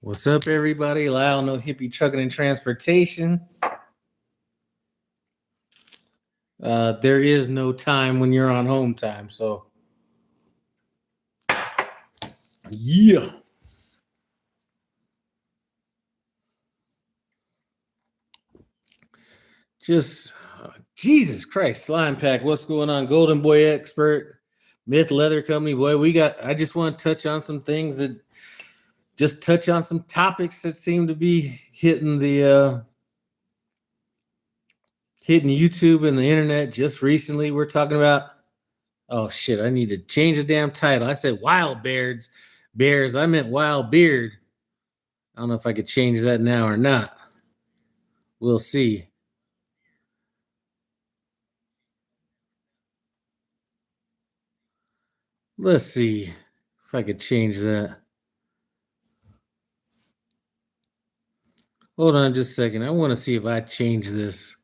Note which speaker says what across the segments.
Speaker 1: What's up, everybody? Lyle, no hippie trucking and transportation. There is no time when you're on home time, so yeah. Just Jesus Christ, Slime Pack. What's going on? Golden Boy Expert, Myth Leather Company. Boy, I just want to touch on some things that touch on some topics that seem to be hitting YouTube and the internet just recently. We're talking about, oh shit, I need to change the damn title. I said wild bears. I meant wild beard. I don't know if I could change that now or not. We'll see. Let's see if I could change that. Hold on just a second. I want to see if I change this.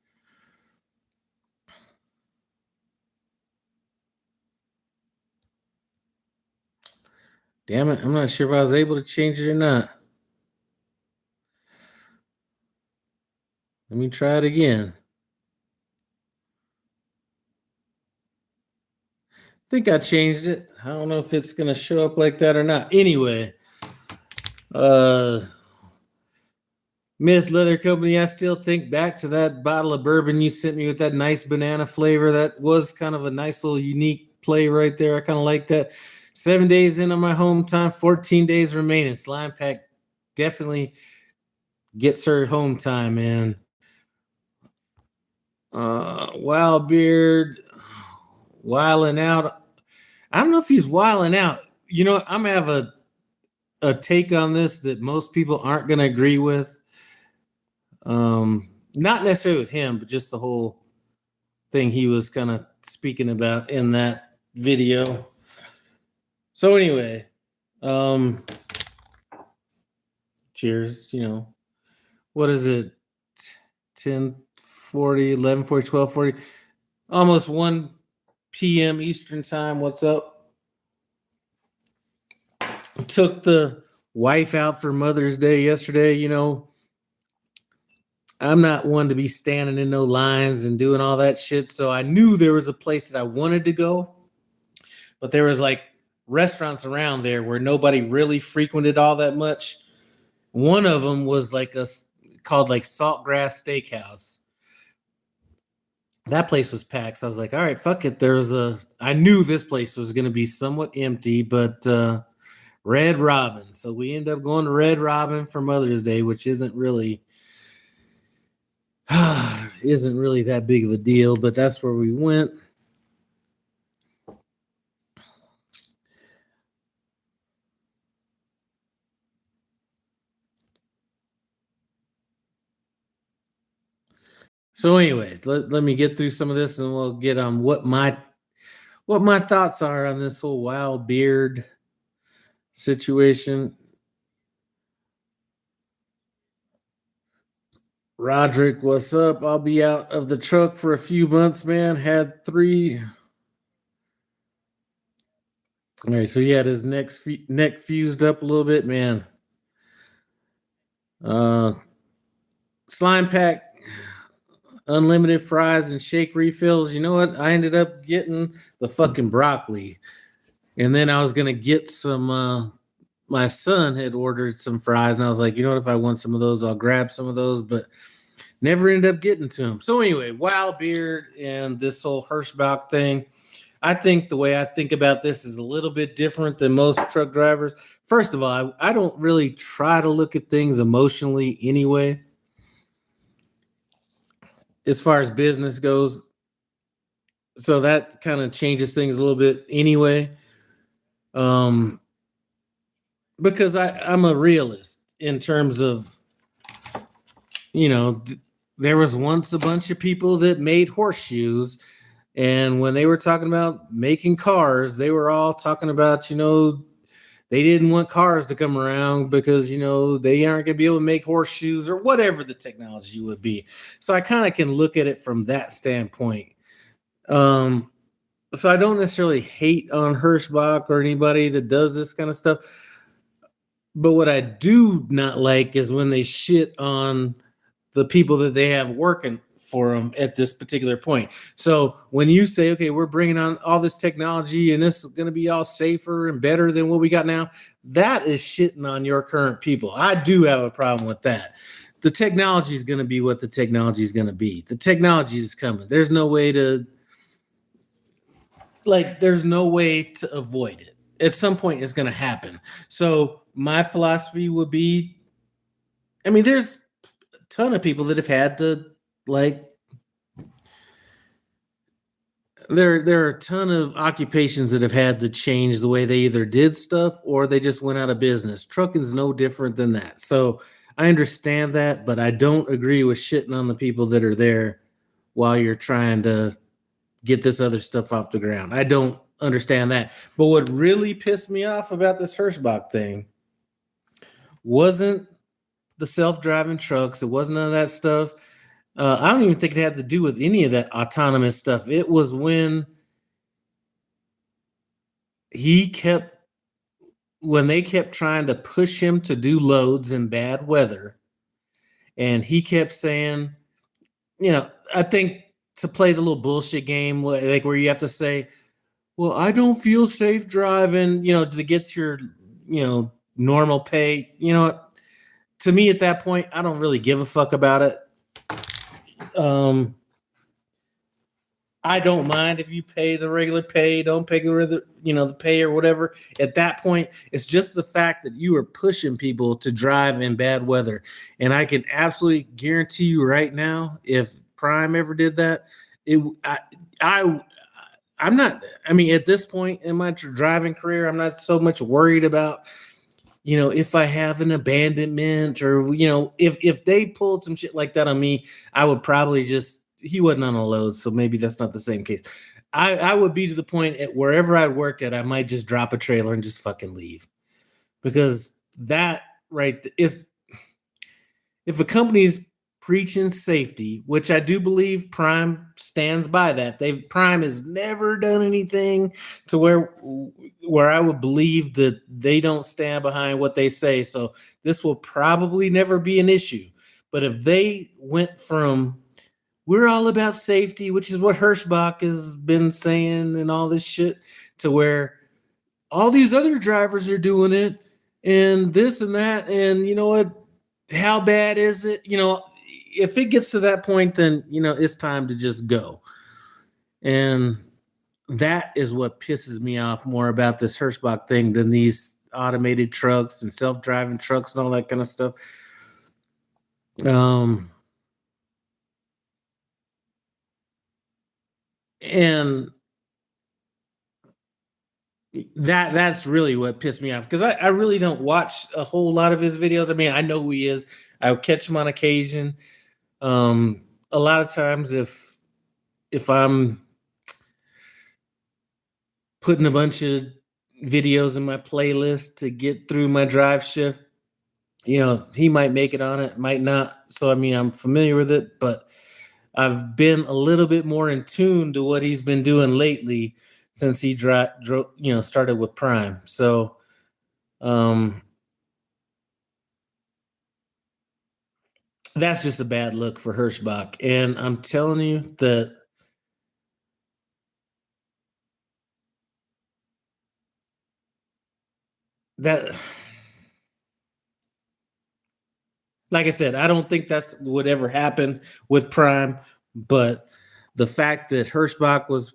Speaker 1: Damn it. I'm not sure if I was able to change it or not. Let me try it again. I think I changed it. I don't know if it's going to show up like that or not. Anyway, Myth Leather Company, I still think back to that bottle of bourbon you sent me with that nice banana flavor. That was kind of a nice little unique play right there. I kind of like that. 7 days in on my home time, 14 days remaining. Slime Pack definitely gets her home time, man. Wild Beard, wilding out. I don't know if he's wilding out. You know, I'm going to have a take on this that most people aren't going to agree with. Not necessarily with him, but just the whole thing he was kind of speaking about in that video. So anyway, cheers. You know, what is it? 10:40, 11:40, 12:40, almost 1 p.m. Eastern time. What's up? Took the wife out for Mother's Day yesterday. You know, I'm not one to be standing in no lines and doing all that shit. So I knew there was a place that I wanted to go, but there was like restaurants around there where nobody really frequented all that much. One of them was like called like Saltgrass Steakhouse. That place was packed. So I was like, all right, fuck it. I knew this place was going to be somewhat empty, but Red Robin. So we end up going to Red Robin for Mother's Day, which isn't really that big of a deal, but that's where we went. So anyway, let me get through some of this and we'll get on what my thoughts are on this whole wild beard situation. Roderick, what's up? I'll be out of the truck for a few months, man. Had 3. All right, so he had his neck fused up a little bit, man. Slime Pack, unlimited fries and shake refills. You know what? I ended up getting the fucking broccoli. And then I was going to get some, my son had ordered some fries. And I was like, you know what? If I want some of those, I'll grab some of those. But never ended up getting to them. So anyway, Wild Beard and this whole Hirschbach thing. I think the way I think about this is a little bit different than most truck drivers. First of all, I don't really try to look at things emotionally anyway. As far as business goes. So that kind of changes things a little bit anyway. Because I'm a realist in terms of, you know, there was once a bunch of people that made horseshoes. And when they were talking about making cars, they were all talking about, you know, they didn't want cars to come around because, you know, they aren't going to be able to make horseshoes or whatever the technology would be. So I kind of can look at it from that standpoint. So I don't necessarily hate on Hirschbach or anybody that does this kind of stuff. But what I do not like is when they shit on the people that they have working for them at this particular point. So when you say, okay, we're bringing on all this technology and this is going to be all safer and better than what we got now, that is shitting on your current people. I do have a problem with that. The technology is going to be what the technology is going to be. The technology is coming. There's no way to avoid it. At some point, it's going to happen. So my philosophy would be, I mean, there's a ton of people that have had to like. There are a ton of occupations that have had to change the way they either did stuff or they just went out of business. Trucking's no different than that. So I understand that, but I don't agree with shitting on the people that are there while you're trying to get this other stuff off the ground. I don't understand that. But what really pissed me off about this Hirschbach thing wasn't the self-driving trucks. It wasn't none of that stuff. I don't even think it had to do with any of that autonomous stuff. It was when they kept trying to push him to do loads in bad weather. And he kept saying, I think to play the little bullshit game, like where you have to say, well, I don't feel safe driving, to get your, normal pay. To me at that point, I don't really give a fuck about it. I don't mind if you pay the regular pay, don't pay the pay or whatever. At that point, it's just the fact that you are pushing people to drive in bad weather. And I can absolutely guarantee you right now, if Prime ever did that, I'm not, at this point in my driving career, I'm not so much worried about, if I have an abandonment or, if they pulled some shit like that on me, I would probably he wasn't on a load. So maybe that's not the same case. I would be to the point at wherever I worked at, I might just drop a trailer and just fucking leave, because that right is, if a company's preaching safety, which I do believe Prime stands by that. Prime has never done anything to where I would believe that they don't stand behind what they say. So this will probably never be an issue. But if they went from, we're all about safety, which is what Hirschbach has been saying and all this shit, to where all these other drivers are doing it and this and that, and you know what? How bad is it? If it gets to that point, then, it's time to just go. And that is what pisses me off more about this Hirschbach thing than these automated trucks and self-driving trucks and all that kind of stuff. And that's really what pissed me off, because I really don't watch a whole lot of his videos. I know who he is. I'll catch him on occasion. A lot of times if I'm putting a bunch of videos in my playlist to get through my drive shift, he might make it on it, might not. So, I'm familiar with it, but I've been a little bit more in tune to what he's been doing lately since he started with Prime. So, that's just a bad look for Hirschbach. And I'm telling you that like I said, I don't think that's would ever happen with Prime, but the fact that Hirschbach was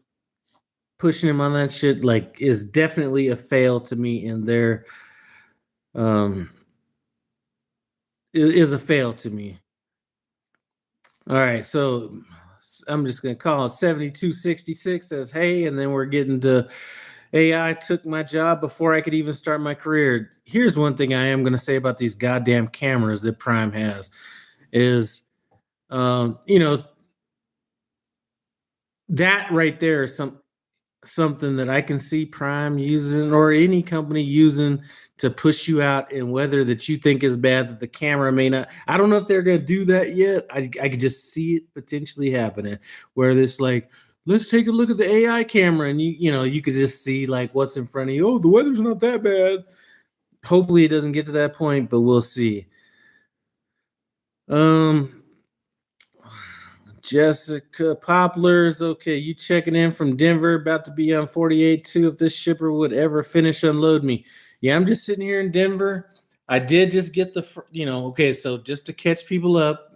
Speaker 1: pushing him on that shit, is definitely a fail to me. And there is a fail to me. All right, so I'm just gonna call it 7266 says, hey, and then we're getting to AI took my job before I could even start my career. Here's one thing I am gonna say about these goddamn cameras that Prime has is, that right there is something that I can see Prime using, or any company using, to push you out in weather that you think is bad, that the camera may not. I don't know if they're going to do that yet. I could just see it potentially happening, where this let's take a look at the AI camera, and you could just see what's in front of you. Oh, the weather's not that bad. Hopefully it doesn't get to that point, but we'll see. Jessica Poplars, okay, you checking in from Denver, about to be on 48-2 if this shipper would ever finish unload me. Yeah, I'm just sitting here in Denver. I did just get okay, so just to catch people up,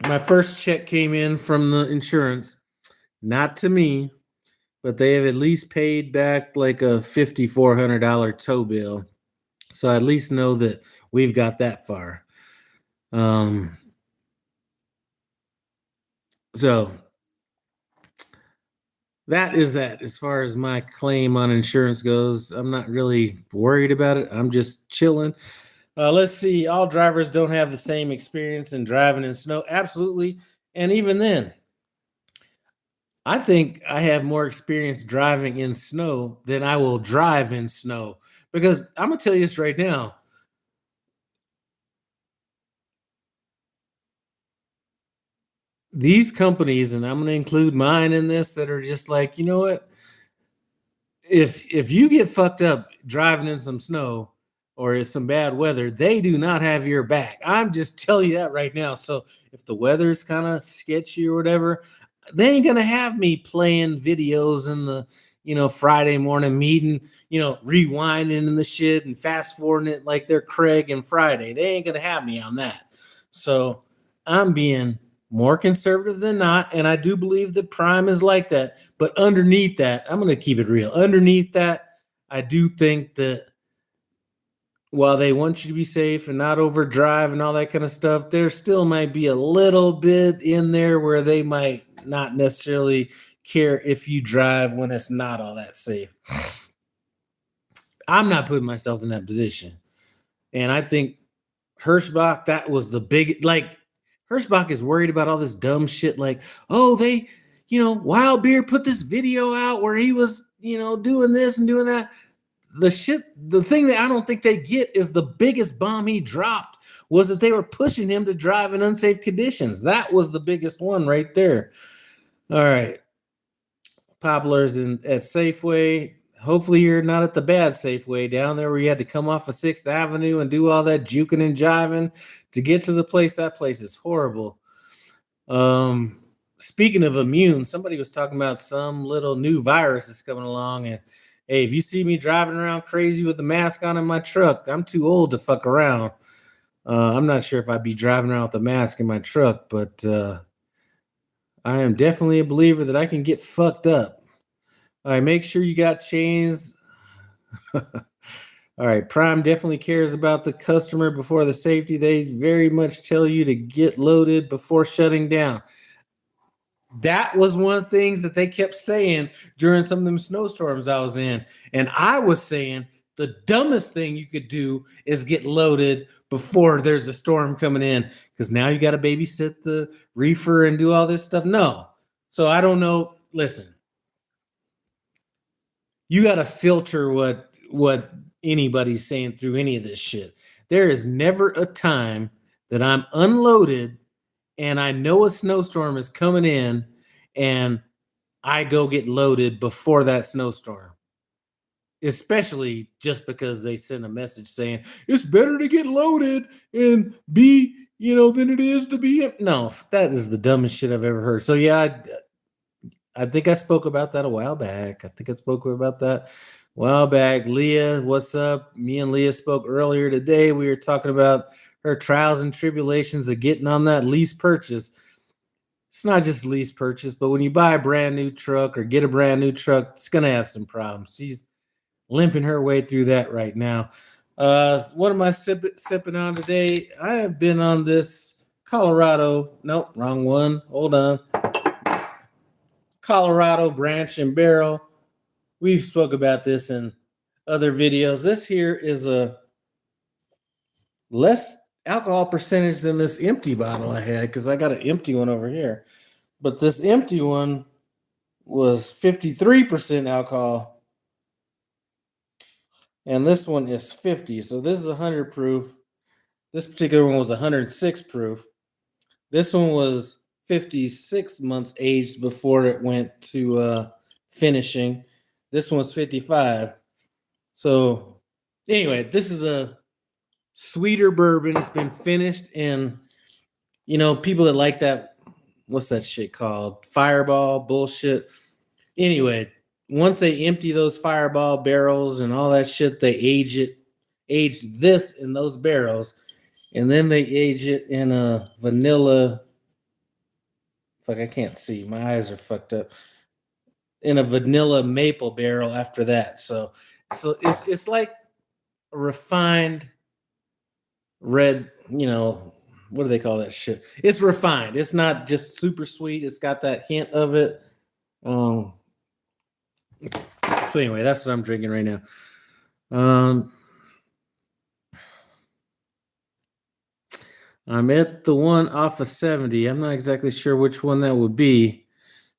Speaker 1: my first check came in from the insurance, not to me, but they have at least paid back like a $5,400 tow bill. So I at least know that we've got that far. So that is that. As far as my claim on insurance goes, I'm not really worried about it. I'm just chilling. Let's see. All drivers don't have the same experience in driving in snow. Absolutely. And even then, I think I have more experience driving in snow than I will drive in snow. Because I'm going to tell you this right now. These companies, and I'm going to include mine in this, that are just like, you know what? If you get fucked up driving in some snow or it's some bad weather, they do not have your back. I'm just telling you that right now. So if the weather's kind of sketchy or whatever, they ain't gonna have me playing videos in the Friday morning meeting, rewinding in the shit and fast forwarding it like they're Craig and Friday. They ain't gonna have me on that. So I'm being more conservative than not, and I do believe that Prime is like that. But underneath that, I'm going to keep it real. Underneath that, I do think that while they want you to be safe and not overdrive and all that kind of stuff, there still might be a little bit in there where they might not necessarily care if you drive when it's not all that safe. I'm not putting myself in that position. And I think Hirschbach, that was the big, like, Hirschbach is worried about all this dumb shit. Like, oh, Wild Beer put this video out where he was, doing this and doing that. The thing that I don't think they get is the biggest bomb he dropped was that they were pushing him to drive in unsafe conditions. That was the biggest one right there. All right. Poplars at Safeway. Hopefully you're not at the bad Safeway down there where you had to come off of 6th Avenue and do all that juking and jiving to get to the place. That place is horrible. Speaking of immune, somebody was talking about some little new virus that's coming along. And hey, if you see me driving around crazy with the mask on in my truck, I'm too old to fuck around. I'm not sure if I'd be driving around with a mask in my truck, but I am definitely a believer that I can get fucked up. All right, make sure you got chains. All right, Prime definitely cares about the customer before the safety. They very much tell you to get loaded before shutting down. That was one of the things that they kept saying during some of them snowstorms I was in. And I was saying the dumbest thing you could do is get loaded before there's a storm coming in, because now you got to babysit the reefer and do all this stuff. No. So I don't know. Listen, you got to filter what anybody's saying through any of this shit. There is never a time that I'm unloaded and I know a snowstorm is coming in and I go get loaded before that snowstorm. Especially just because they send a message saying it's better to get loaded and be, than it is to be. No, that is the dumbest shit I've ever heard. So yeah, I think I spoke about that a while back. Leah, what's up? Me and Leah spoke earlier today. We were talking about her trials and tribulations of getting on that lease purchase. It's not just lease purchase, but when you buy a brand new truck or get a brand new truck, it's going to have some problems. She's limping her way through that right now. What am I sipping on today? I have been on this Colorado. Nope, wrong one. Hold on. Colorado Branch and Barrel. We've spoke about this in other videos. This here is a less alcohol percentage than this empty bottle I had, because I got an empty one over here. But this empty one was 53% alcohol. And this one is 50. So this is 100 proof. This particular one was 106 proof. This one was 56 months aged before it went to finishing. This one's 55. So anyway, this is a sweeter bourbon. It's been finished in, people that like that, what's that shit called? Fireball bullshit. Anyway, once they empty those Fireball barrels and all that shit, they age this in those barrels, and then they age it in a vanilla. Fuck, I can't see. My eyes are fucked up. In a vanilla maple barrel after that. So it's like a refined red, what do they call that shit? It's refined. It's not just super sweet. It's got that hint of it. So anyway, that's what I'm drinking right now. I'm at the one off of 70. I'm not exactly sure which one that would be.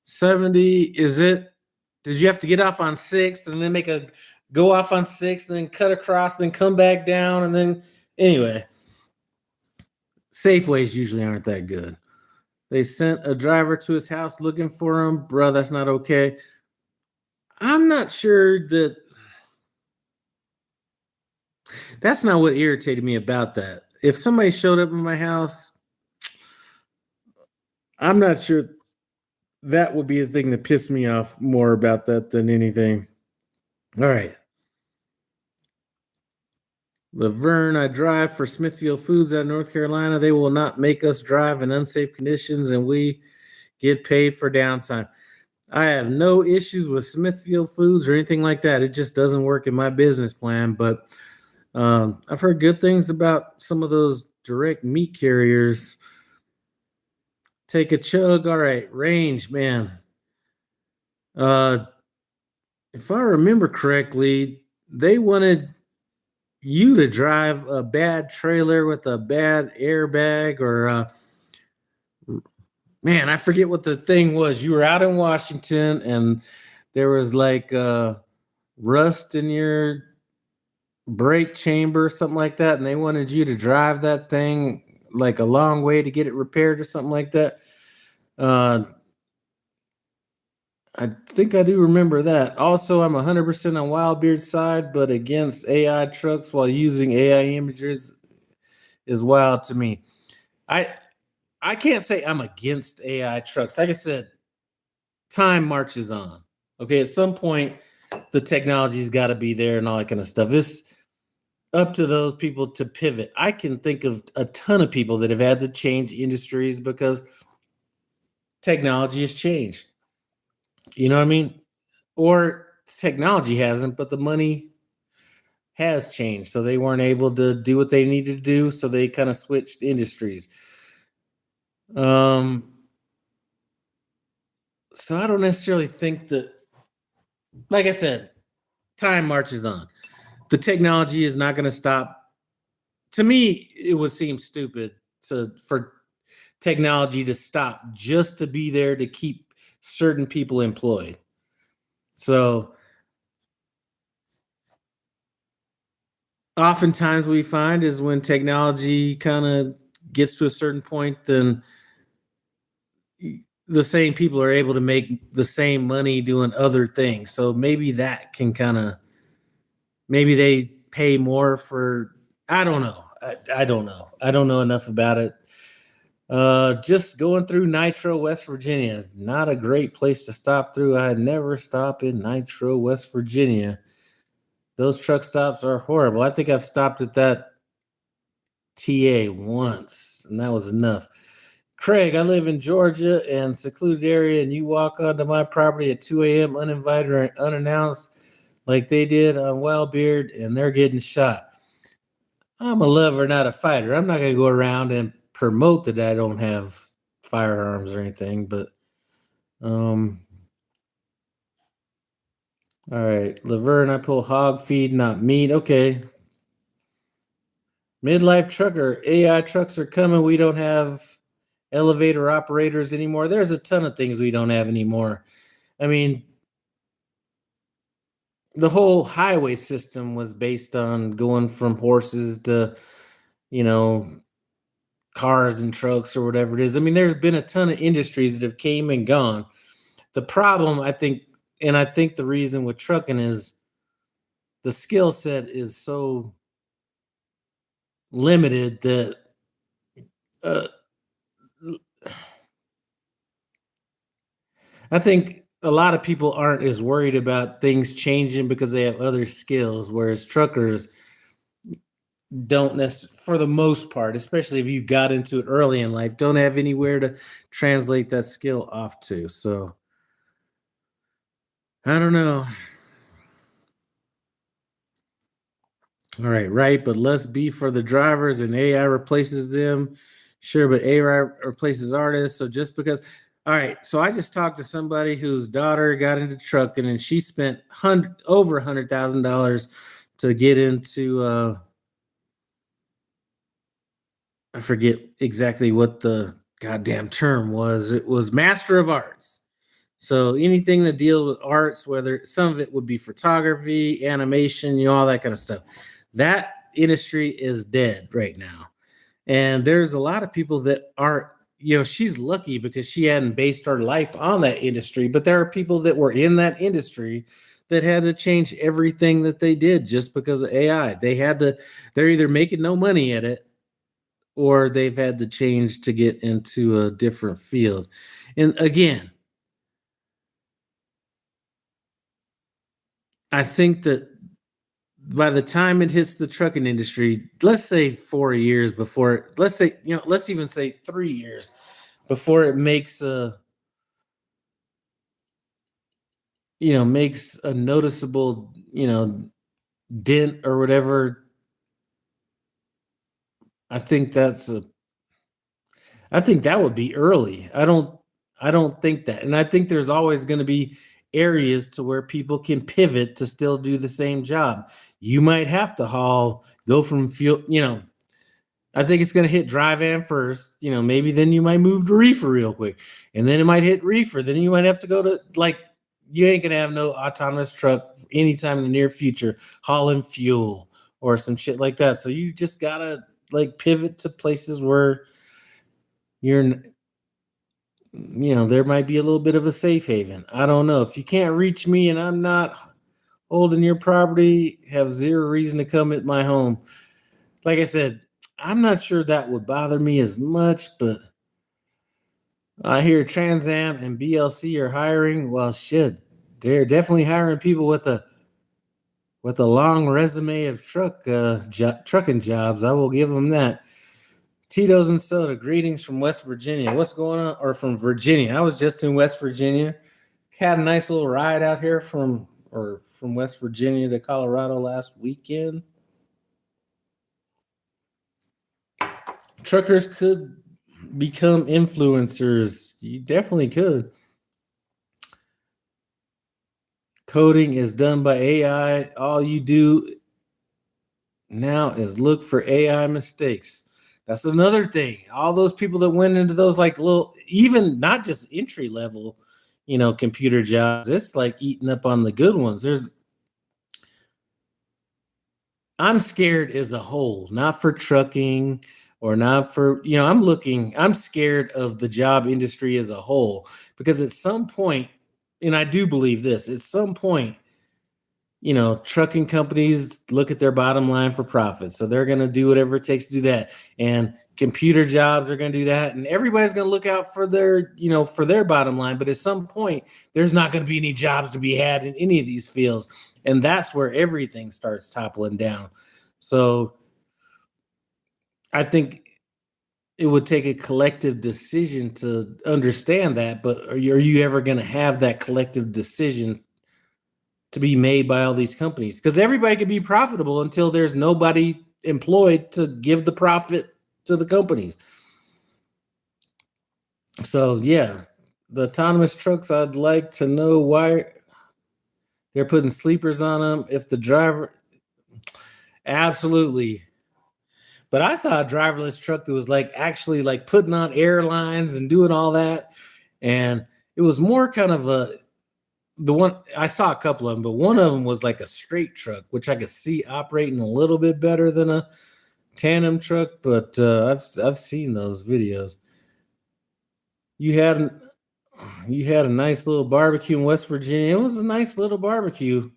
Speaker 1: 70, is it? Did you have to get off on 6th and then go off on 6th and then cut across, then come back down, and then anyway. Safeways usually aren't that good. They sent a driver to his house looking for him. Bro, that's not okay. I'm not sure that's not what irritated me about that. If somebody showed up in my house, I'm not sure that would be the thing that pissed me off more about that than anything. All right. Laverne, I drive for Smithfield Foods out of North Carolina. They will not make us drive in unsafe conditions, and we get paid for downtime. I have no issues with Smithfield Foods or anything like that. It just doesn't work in my business plan. But I've heard good things about some of those direct meat carriers. Take a chug. All right, range, man. If I remember correctly, they wanted you to drive a bad trailer with a bad airbag or man, I forget what the thing was. You were out in Washington and there was like rust in your brake chamber, something like that, and they wanted you to drive that thing like a long way to get it repaired or something like that. I think I do remember that. Also, I'm 100% on Wildbeard's side, but against AI trucks while using AI images is wild to me. I can't say I'm against AI trucks. Like I said, time marches on. Okay, at some point, the technology's got to be there and all that kind of stuff. It's up to those people to pivot. I can think of a ton of people that have had to change industries because technology has changed. You know what I mean? Or technology hasn't, but the money has changed. So they weren't able to do what they needed to do. So they kind of switched industries. So I don't necessarily think that, like I said, time marches on. The technology is not going to stop. To me, it would seem stupid for technology to stop just to be there to keep certain people employed. So oftentimes we find is when technology kind of gets to a certain point, then the same people are able to make the same money doing other things. So maybe that can maybe they pay more for, I don't know. I don't know. I don't know enough about it. Just going through Nitro, West Virginia. Not a great place to stop through. I never stop in Nitro, West Virginia. Those truck stops are horrible. I think I've stopped at that TA once, and that was enough. Craig, I live in Georgia and secluded area, and you walk onto my property at 2 a.m. uninvited or unannounced like they did on Wildbeard, and they're getting shot. I'm a lover, not a fighter. I'm not going to go around and promote that I don't have firearms or anything, but all right. Laverne, I pull hog feed, not meat. Okay. Midlife trucker, AI trucks are coming. We don't have elevator operators anymore. There's a ton of things we don't have anymore. I mean, the whole highway system was based on going from horses to, cars and trucks or whatever it is. I mean, there's been a ton of industries that have came and gone. The problem, I think, and I think the reason with trucking is the skill set is so limited that uh, I think a lot of people aren't as worried about things changing because they have other skills, whereas truckers don't necessarily, for the most part, especially if you got into it early in life, don't have anywhere to translate that skill off to. So I don't know. All right, right, but less beef for the drivers and AI replaces them. Sure, but AI replaces artists. So just because, all right, so I just talked to somebody whose daughter got into trucking and she spent over $100,000 to get into I forget exactly what the goddamn term was. It was Master of Arts. So anything that deals with arts, whether some of it would be photography, animation, all that kind of stuff. That industry is dead right now. And there's a lot of people that are, she's lucky because she hadn't based her life on that industry. But there are people that were in that industry that had to change everything that they did just because of AI. They're either making no money at it or they've had to change to get into a different field. And again, I think that by the time it hits the trucking industry, let's say 4 years before, let's say, let's even say 3 years before it makes a noticeable, dent or whatever. I think I think that would be early. I don't think that. And I think there's always going to be areas to where people can pivot to still do the same job. You might have to go from fuel, I think it's going to hit dry van first, maybe then you might move to reefer real quick. And then it might hit reefer. Then you might have to go to you ain't going to have no autonomous truck anytime in the near future hauling fuel or some shit like that. So you just got to pivot to places where you're there might be a little bit of a safe haven. I don't know. If you can't reach me and I'm not holding your property, have zero reason to come at my home. Like I said, I'm not sure that would bother me as much, but I hear Trans Am and BLC are hiring. Well, shit, they're definitely hiring people with a long resume of trucking jobs. I will give them that. Tito's and Soda, greetings from West Virginia. What's going on? Or from Virginia. I was just in West Virginia. Had a nice little ride out here from West Virginia to Colorado last weekend. Truckers could become influencers. You definitely could. Coding is done by AI. All you do now is look for AI mistakes. That's another thing. All those people that went into those little, even not just entry level, computer jobs, it's like eating up on the good ones. I'm scared as a whole, not for trucking or not for, I'm scared of the job industry as a whole because at some point, and I do believe this, at some point, trucking companies look at their bottom line for profit. So they're going to do whatever it takes to do that. And computer jobs are going to do that. And everybody's going to look out for their bottom line. But at some point, there's not going to be any jobs to be had in any of these fields. And that's where everything starts toppling down. So I think it would take a collective decision to understand that. But are you ever going to have that collective decision to be made by all these companies? Because everybody could be profitable until there's nobody employed to give the profit to the companies. So yeah, the autonomous trucks, I'd like to know why they're putting sleepers on them. If the driver, absolutely. But I saw a driverless truck that was actually putting on airlines and doing all that. And it was more kind of the one I saw a couple of them, but one of them was like a straight truck, which I could see operating a little bit better than a tandem truck. But I've seen those videos. You haven't. you had a nice little barbecue in West Virginia. It was a nice little barbecue.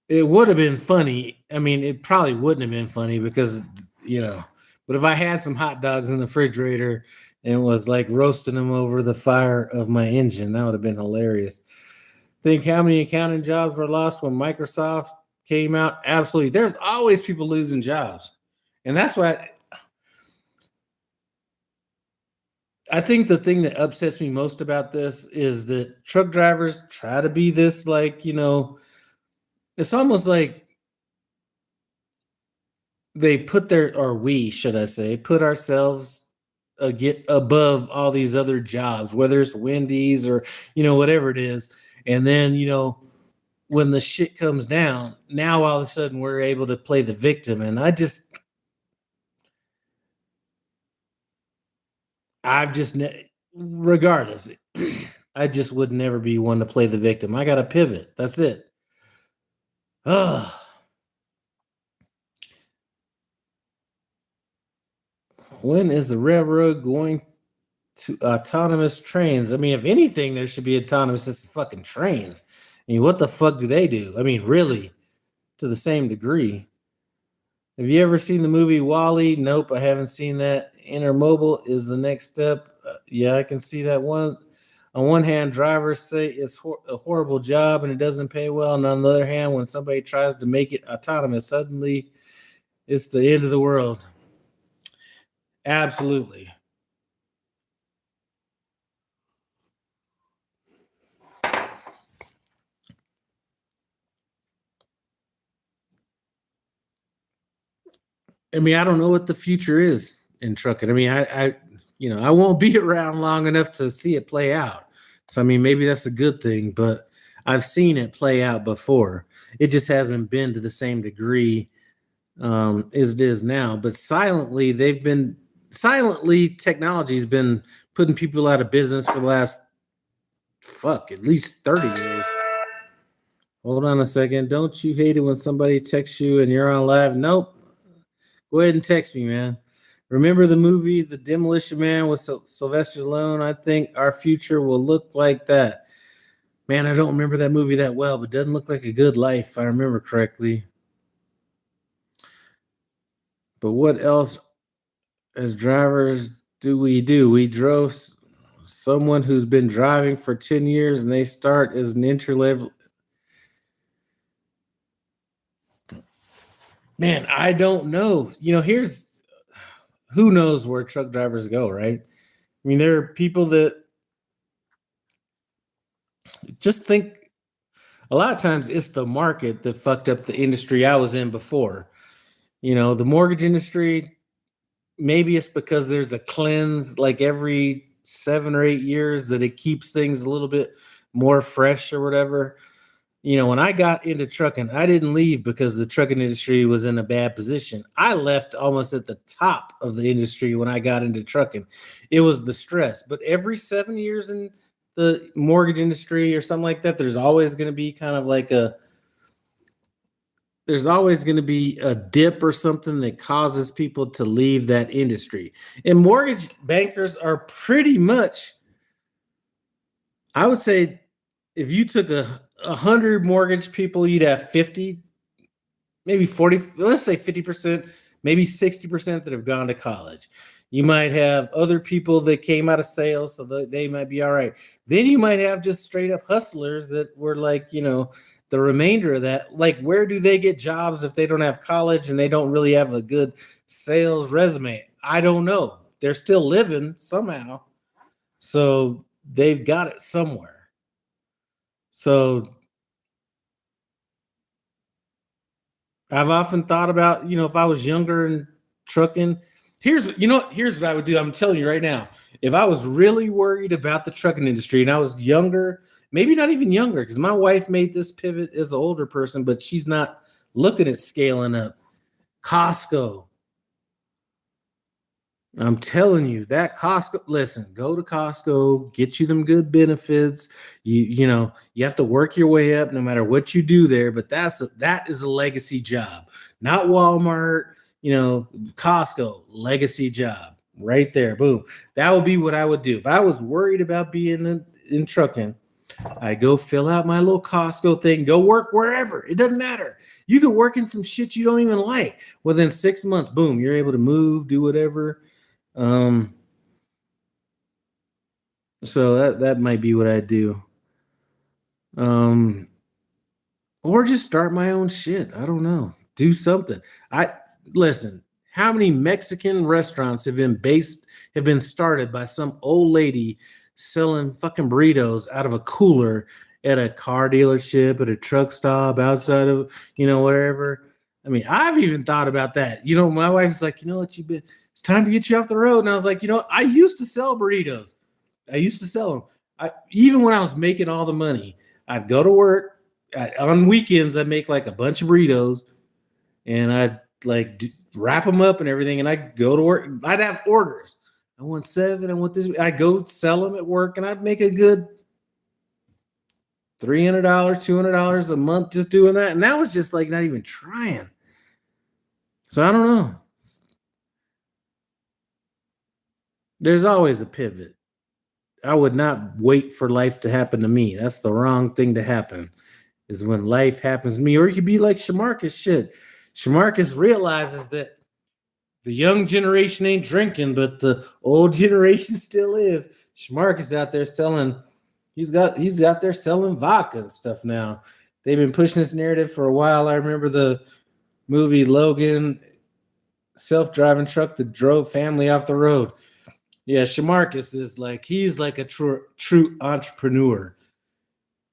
Speaker 1: It would have been funny. I mean, it probably wouldn't have been funny because, but if I had some hot dogs in the refrigerator and was like roasting them over the fire of my engine, that would have been hilarious. Think how many accounting jobs were lost when Microsoft came out? Absolutely. There's always people losing jobs. And that's why I think the thing that upsets me most about this is that truck drivers try to be this, like, it's almost like they put we, should I say, put ourselves get above all these other jobs, whether it's Wendy's or, whatever it is. And then, when the shit comes down, now all of a sudden we're able to play the victim. And regardless, I just would never be one to play the victim. I got to pivot. That's it. Ugh. When is the railroad going to autonomous trains? I mean, if anything, there should be autonomous. It's fucking trains. I mean, what the fuck do they do? I mean, really, to the same degree. Have you ever seen the movie Wall-E? Nope, I haven't seen that. Intermodal is the next step. Yeah, I can see that one. On one hand, drivers say it's a horrible job and it doesn't pay well. And on the other hand, when somebody tries to make it autonomous, suddenly it's the end of the world. Absolutely. I mean, I don't know what the future is in trucking. I mean, I won't be around long enough to see it play out. So, I mean, maybe that's a good thing, but I've seen it play out before. It just hasn't been to the same degree as it is now. But silently, technology's been putting people out of business for the last, at least 30 years. Hold on a second. Don't you hate it when somebody texts you and you're on live? Nope. Go ahead and text me, man. Remember the movie The Demolition Man with Sylvester Stallone? I think our future will look like that. Man, I don't remember that movie that well, but it doesn't look like a good life, if I remember correctly. But what else as drivers do? We drove someone who's been driving for 10 years and they start as an entry level. Man, I don't know. Who knows where truck drivers go, right? I mean, there are people that just think a lot of times it's the market that fucked up the industry I was in before. The mortgage industry, maybe it's because there's a cleanse like every 7 or 8 years that it keeps things a little bit more fresh or whatever. When I got into trucking, I didn't leave because the trucking industry was in a bad position. I left almost at the top of the industry when I got into trucking. It was the stress. But every 7 years in the mortgage industry or something like that, there's always going to be there's always going to be a dip or something that causes people to leave that industry. And mortgage bankers are pretty much, I would say, if you took 100 mortgage people, you'd have 50, maybe 40, let's say 50%, maybe 60% that have gone to college. You might have other people that came out of sales, so they might be all right. Then you might have just straight up hustlers that were like, the remainder of that. Like, where do they get jobs if they don't have college and they don't really have a good sales resume? I don't know. They're still living somehow. So they've got it somewhere. So I've often thought about, if I was younger and trucking, here's what I would do. I'm telling you right now, if I was really worried about the trucking industry and I was younger, maybe not even younger, because my wife made this pivot as an older person, but she's not looking at scaling up. Costco. I'm telling you that Costco, listen, go to Costco, get you them good benefits. You have to work your way up no matter what you do there, but that is a legacy job. Not Walmart, Costco, legacy job. right there. Boom. That would be what I would do if I was worried about being in trucking. I go fill out my little Costco thing, go work wherever. It doesn't matter. You could work in some shit you don't even like. Within 6 months, boom, you're able to move, do whatever. So that might be what I do. Or just start my own shit. I don't know. Do something. Listen. How many Mexican restaurants have been started by some old lady selling fucking burritos out of a cooler at a car dealership, at a truck stop, outside of wherever. I mean, I've even thought about that. My wife's like, what it's time to get you off the road. And I was like, I used to sell burritos. I used to sell them. Even when I was making all the money, I'd go to work. On weekends, I'd make like a bunch of burritos, and I'd wrap them up and everything, and I'd go to work. I'd have orders. I want 7. I want this. I'd go sell them at work, and I'd make a good $300, $200 a month just doing that. And that was just like not even trying. So I don't know. There's always a pivot. I would not wait for life to happen to me. That's the wrong thing to happen, is when life happens to me. Or you could be like Shamarcus shit. Shamarcus realizes that the young generation ain't drinking, but the old generation still is. Shamarcus out there selling, he's out there selling vodka and stuff now. They've been pushing this narrative for a while. I remember the movie Logan, self-driving truck that drove family off the road. Yeah, Shamarcus is he's like a true entrepreneur.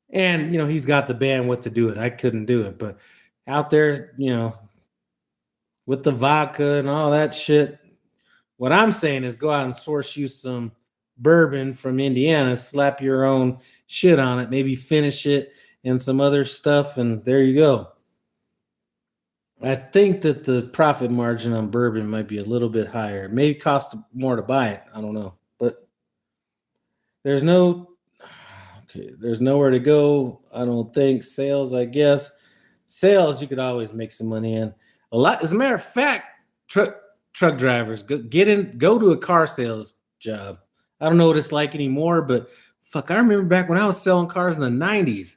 Speaker 1: And, he's got the bandwidth to do it. I couldn't do it. But out there, with the vodka and all that shit, what I'm saying is go out and source you some bourbon from Indiana, slap your own shit on it, maybe finish it and some other stuff, and there you go. I think that the profit margin on bourbon might be a little bit higher. It may cost more to buy it. I don't know. But there's nowhere to go. I don't think. Sales, I guess. Sales, you could always make some money in. A lot. As a matter of fact, truck drivers go to a car sales job. I don't know what it's like anymore, but fuck, I remember back when I was selling cars in the 90s.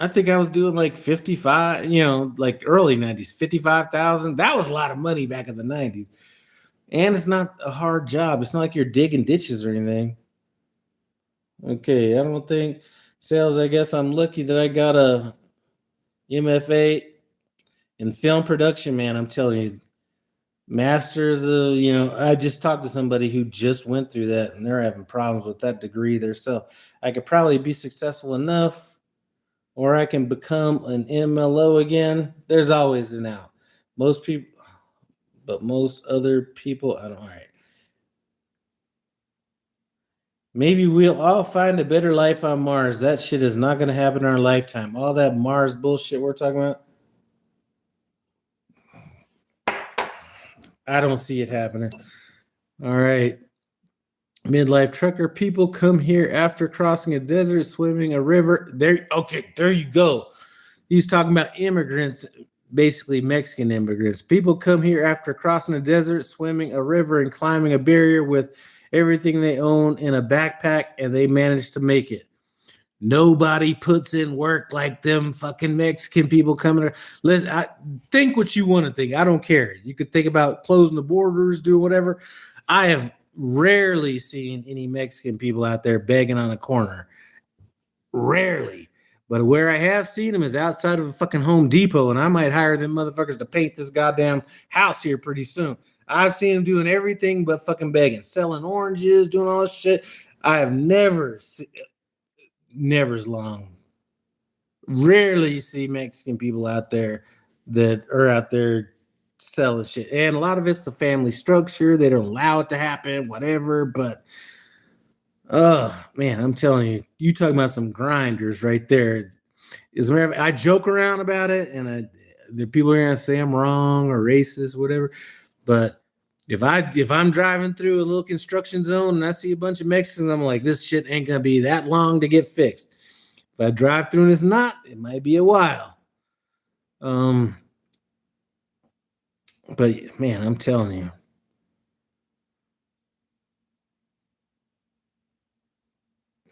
Speaker 1: I think I was doing like 55, like early 90s, 55,000. That was a lot of money back in the 90s. And it's not a hard job. It's not like you're digging ditches or anything. Okay, I don't think sales. I guess I'm lucky that I got a MFA in film production, man. I'm telling you, masters of, I just talked to somebody who just went through that, and they're having problems with that degree themselves. I could probably be successful enough, or I can become an MLO again. There's always an out. Most other people, I don't. All right. Maybe we'll all find a better life on Mars. That shit is not going to happen in our lifetime. All that Mars bullshit we're talking about, I don't see it happening. All right. Midlife trucker, people come here after crossing a desert, swimming a river. There you go. He's talking about immigrants, basically Mexican immigrants. People come here after crossing a desert, swimming a river, and climbing a barrier with everything they own in a backpack, and they manage to make it. Nobody puts in work like them fucking Mexican people coming here. Listen, think what you want to think. I don't care. You could think about closing the borders, do whatever. I have rarely seen any Mexican people out there begging on a corner. Rarely. But where I have seen them is outside of a fucking Home Depot, and I might hire them motherfuckers to paint this goddamn house here pretty soon. I've seen them doing everything but fucking begging, selling oranges, doing all this shit. I have never's long. Rarely see Mexican people out there that are out there selling shit. And a lot of it's the family structure. They don't allow it to happen, whatever. But man, I'm telling you, you talking about some grinders right there. I joke around about it, and the people are gonna say I'm wrong or racist, whatever. But if I'm driving through a little construction zone and I see a bunch of Mexicans, I'm like, this shit ain't gonna be that long to get fixed. If I drive through and it's not, it might be a while. But man, I'm telling you.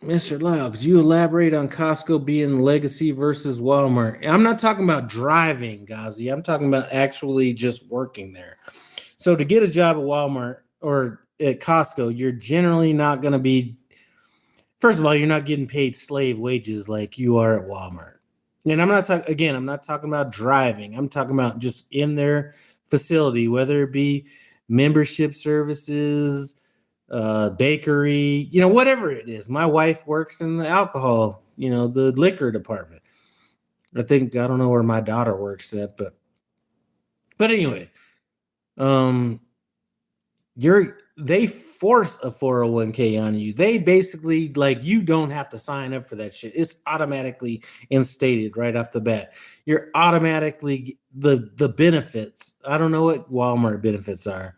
Speaker 1: Mr. Lau, could you elaborate on Costco being legacy versus Walmart? I'm not talking about driving, Ghazi. I'm talking about actually just working there. So to get a job at Walmart or at Costco, you're generally not going to be, first of all, you're not getting paid slave wages like you are at Walmart. And I'm not talking, again, I'm not talking about driving. I'm talking about just in their facility, whether it be membership services, bakery, whatever it is. My wife works in the alcohol, the liquor department. I don't know where my daughter works at, but anyway, um, they force a 401k on you. They basically, like, you don't have to sign up for that shit. It's automatically instated right off the bat. You're automatically the benefits. I don't know what Walmart benefits are,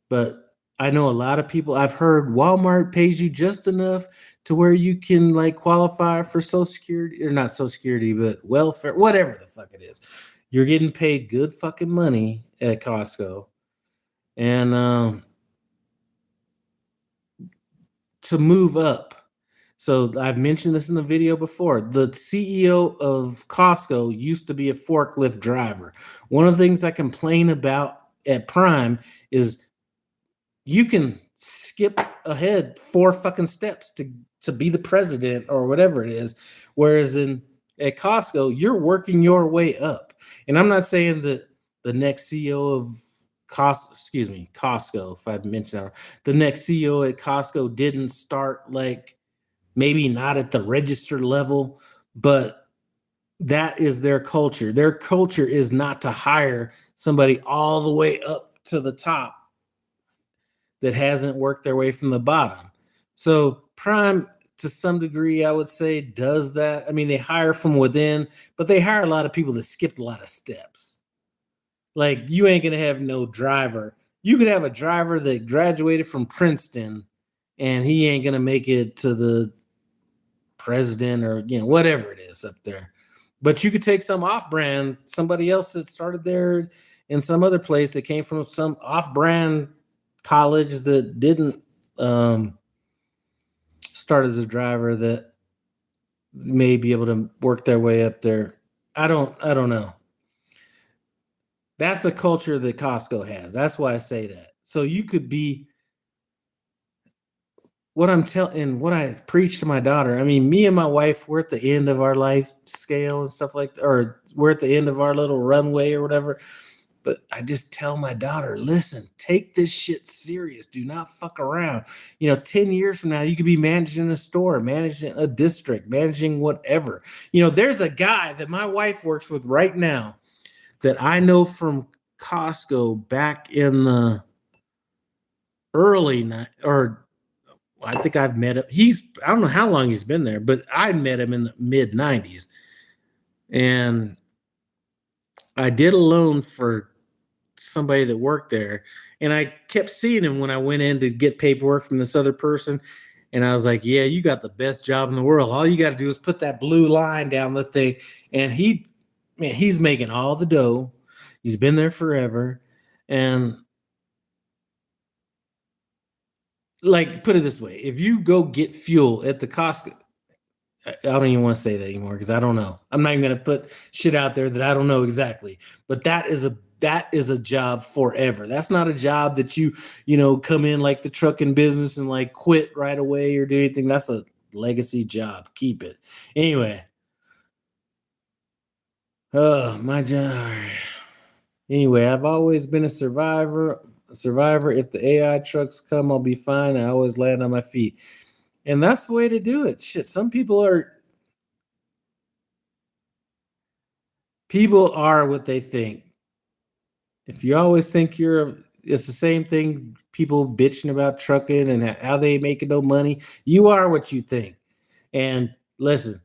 Speaker 1: but I know a lot of people. I've heard Walmart pays you just enough to where you can like qualify for Social Security, or not Social Security, but welfare, whatever the fuck it is. You're getting paid good fucking money at Costco, and to move up. So I've mentioned this in the video before. The CEO of Costco used to be a forklift driver. One of the things I complain about at Prime is you can skip ahead 4 fucking steps to be the president or whatever it is. Whereas at Costco, you're working your way up. And I'm not saying that the next CEO of Costco, if I mentioned that, the next CEO at Costco didn't start like maybe not at the register level, but that is their culture. Their culture is not to hire somebody all the way up to the top that hasn't worked their way from the bottom. So Prime, to some degree, I would say, does that. I mean, they hire from within, but they hire a lot of people that skipped a lot of steps. Like, you ain't gonna have no driver. You could have a driver that graduated from Princeton, and he ain't gonna make it to the president or whatever it is up there. But you could take some off-brand, somebody else that started there in some other place that came from some off-brand college that didn't start as a driver, that may be able to work their way up there. I don't know. That's a culture that Costco has. That's why I say that. So you could be what I'm telling, what I preach to my daughter. I mean, me and my wife, we're at the end of our life scale and stuff like that, or we're at the end of our little runway or whatever. But I just tell my daughter, listen, take this shit serious. Do not fuck around. 10 years from now, you could be managing a store, managing a district, managing whatever. There's a guy that my wife works with right now that I know from Costco back in the early night, or I think I've met him. I don't know how long he's been there, but I met him in the mid 90s. And I did a loan for somebody that worked there. And I kept seeing him when I went in to get paperwork from this other person. And I was like, yeah, you got the best job in the world. All you got to do is put that blue line down the thing. And he's making all the dough. He's been there forever. And like, put it this way, if you go get fuel at the Costco, I don't even want to say that anymore because I don't know. I'm not even going to put shit out there that I don't know exactly. But that is a job forever. That's not a job that you come in like the trucking business and like quit right away or do anything. That's a legacy job. Keep it. Anyway, my job. Anyway, I've always been a survivor. If the AI trucks come, I'll be fine. I always land on my feet. And that's the way to do it. Shit, some people are what they think. If you always think it's the same thing, people bitching about trucking and how they making no money. You are what you think. And listen,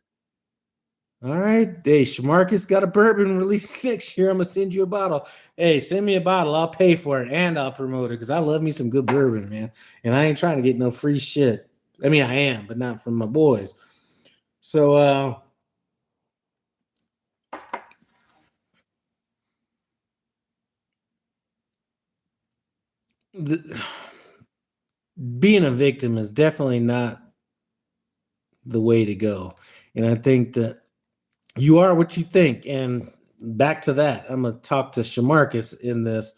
Speaker 1: all right, hey, Shamarcus got a bourbon released next year. I'm gonna send you a bottle. Hey, send me a bottle. I'll pay for it and I'll promote it because I love me some good bourbon, man. And I ain't trying to get no free shit. I mean, I am, but not from my boys. So, being a victim is definitely not the way to go. And I think that you are what you think. And back to that, I'm going to talk to Shamarcus in this.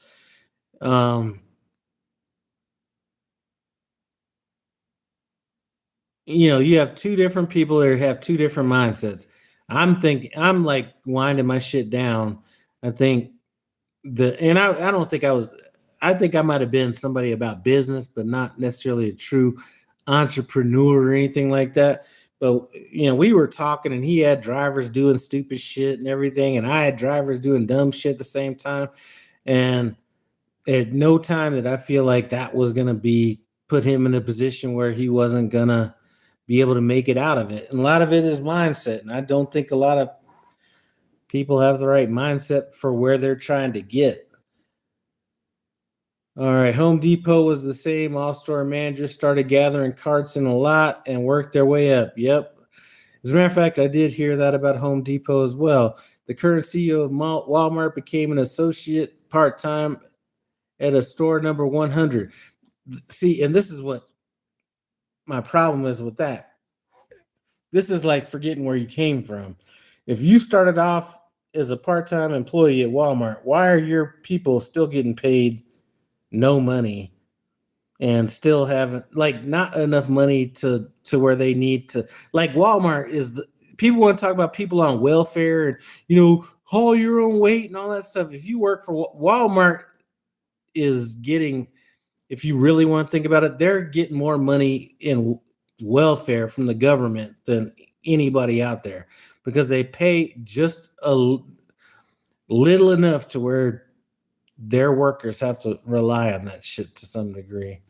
Speaker 1: Um, you have two different people that have two different mindsets. I'm like winding my shit down. I think I don't think I think I might have been somebody about business, but not necessarily a true entrepreneur or anything like that. But we were talking, and he had drivers doing stupid shit and everything, and I had drivers doing dumb shit at the same time. And at no time that I feel like that was gonna be put him in a position where he wasn't gonna be able to make it out of it. And a lot of it is mindset, and I don't think a lot of people have the right mindset for where they're trying to get. All right, Home Depot was the same. All store managers started gathering carts in a lot and worked their way up. Yep. As a matter of fact, I did hear that about Home Depot as well. The current CEO of Walmart became an associate part time at a store number 100. See, and this is what my problem is with that. This is like forgetting where you came from. If you started off as a part time employee at Walmart, why are your people still getting paid no money and still haven't like not enough money to where they need to like Walmart is the people want to talk about people on welfare and haul your own weight and all that stuff. If you work for Walmart is getting, if you really want to think about it, they're getting more money in welfare from the government than anybody out there because they pay just a little enough to where their workers have to rely on that shit to some degree.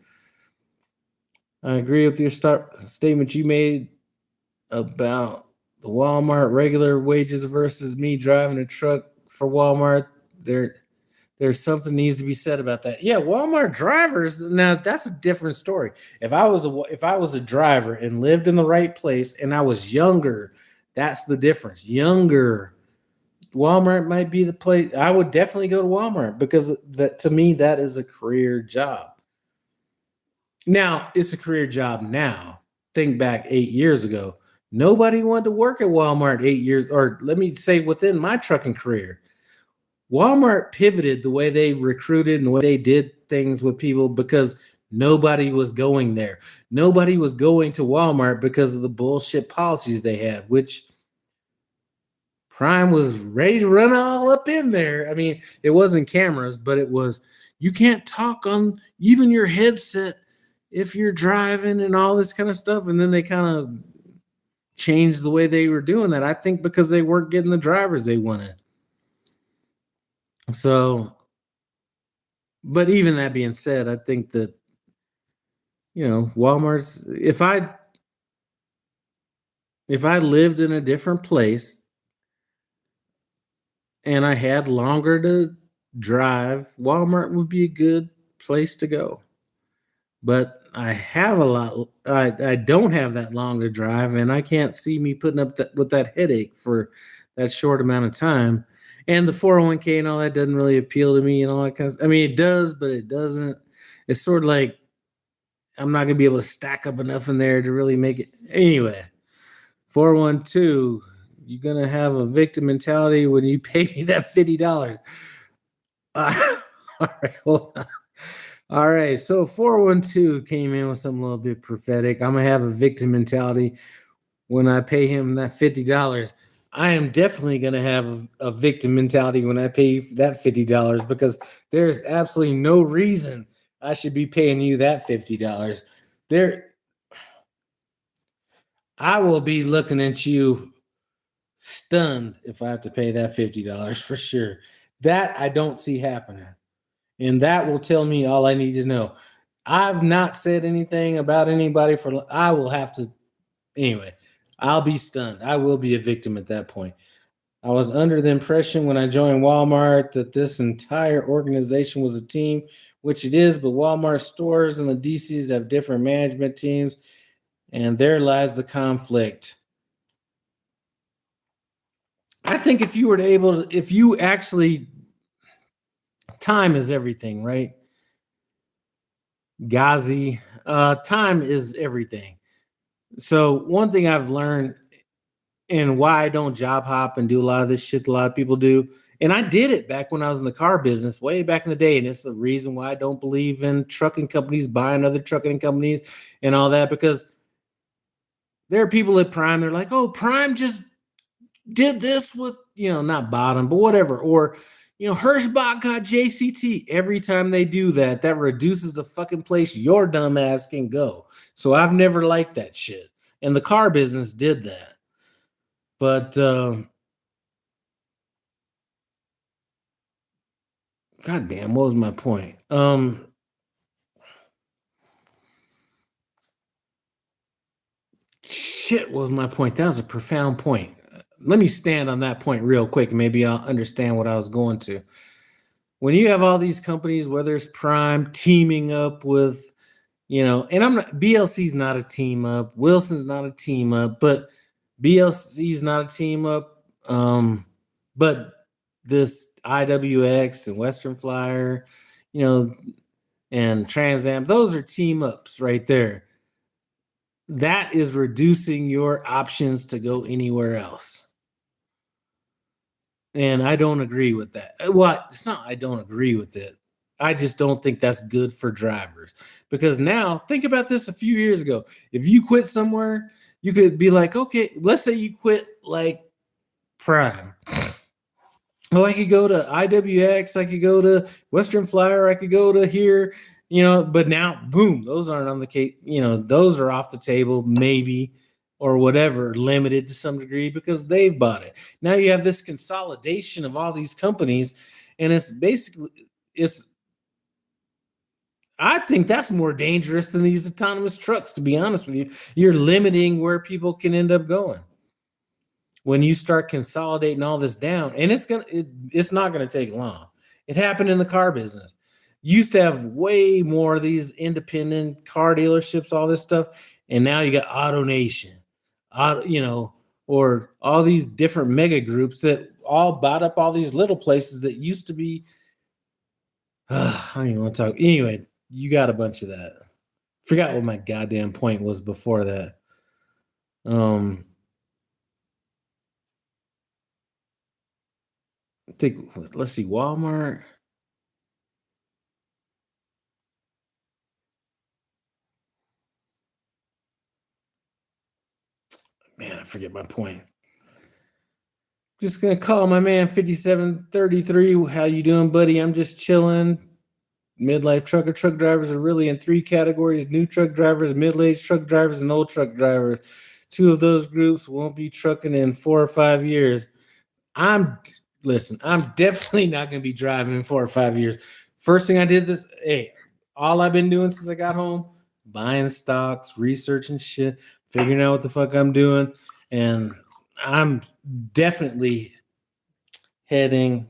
Speaker 1: I agree with your statement you made about the Walmart regular wages versus me driving a truck for Walmart. There's something needs to be said about that. Yeah, Walmart drivers. Now that's a different story. If I was a driver and lived in the right place and I was younger, that's the difference. Younger, Walmart might be the place. I would definitely go to Walmart because that to me that is a career job. Now it's a career job now. Think back 8 years ago. Nobody wanted to work at Walmart 8 years, or let me say within my trucking career. Walmart pivoted the way they recruited and the way they did things with people because nobody was going there. Nobody was going to Walmart because of the bullshit policies they had, which Prime was ready to run all up in there. I mean, it wasn't cameras, but it was you can't talk on even your headset if you're driving and all this kind of stuff. And then they kind of changed the way they were doing that. I think because they weren't getting the drivers they wanted. So, but even that being said, I think that Walmart's if I lived in a different place and I had longer to drive, Walmart would be a good place to go. But I have a lot. I don't have that long to drive, and I can't see me putting up with that headache for that short amount of time. And the 401k and all that doesn't really appeal to me and all that kind of. I mean, it does, but it doesn't. It's sort of like I'm not gonna be able to stack up enough in there to really make it. Anyway, 412, you're gonna have a victim mentality when you pay me that $50. All right, hold on. All right, so 412 came in with something a little bit prophetic. I'm gonna have a victim mentality when I pay him that $50. I am definitely gonna have a victim mentality when I pay that $50 because there's absolutely no reason I should be paying you that $50. There, I will be looking at you stunned if I have to pay that $50 for sure. That I don't see happening. And that will tell me all I need to know. I've not said anything about anybody I will have to, anyway, I'll be stunned. I will be a victim at that point. I was under the impression when I joined Walmart that this entire organization was a team, which it is, but Walmart stores and the DCs have different management teams, and there lies the conflict. I think if you were to if you actually, time is everything, right? Ghazi. Time is everything. So one thing I've learned and why I don't job hop and do a lot of this shit a lot of people do. And I did it back when I was in the car business way back in the day. And it's the reason why I don't believe in trucking companies buying other trucking companies and all that, because there are people at Prime, they're like, oh, Prime just did this with, not bottom, but whatever. Or, Hirschbach got JCT. Every time they do that, that reduces the fucking place your dumb ass can go. So I've never liked that shit. And the car business did that. But God damn, what was my point? Shit, what was my point? That was a profound point. Let me stand on that point real quick. Maybe I'll understand what I was going to. When you have all these companies, whether it's Prime teaming up with, and BLC's not a team up, Wilson's not a team up, but BLC's not a team up. But this IWX and Western Flyer, and Trans Am, those are team ups right there. That is reducing your options to go anywhere else. And I don't agree with that. Well, it's not I don't agree with it. I just don't think that's good for drivers. Because now, think about this a few years ago. If you quit somewhere, you could be like, okay, let's say you quit like Prime. Oh, I could go to IWX, I could go to Western Flyer, I could go to here, but now, boom, those aren't on the case, those are off the table, maybe, or whatever, limited to some degree because they've bought it. Now you have this consolidation of all these companies, and I think that's more dangerous than these autonomous trucks, to be honest with you. You're limiting where people can end up going when you start consolidating all this down, and it's not going to take long. It happened in the car business. You used to have way more of these independent car dealerships, all this stuff, and now you got AutoNation, or all these different mega groups that all bought up all these little places that used to be. I don't even want to talk. Anyway, you got a bunch of that. Forgot what my goddamn point was before that. I think, let's see, Walmart. Man, I forget my point. Just gonna call my man 5733. How you doing, buddy? I'm just chilling. Midlife trucker. Truck drivers are really in three categories: new truck drivers, middle-aged truck drivers, and old truck drivers. Two of those groups won't be trucking in 4 or 5 years. I'm definitely not gonna be driving in 4 or 5 years. First thing I did all I've been doing since I got home, buying stocks, researching shit, figuring out what the fuck I'm doing, and I'm definitely heading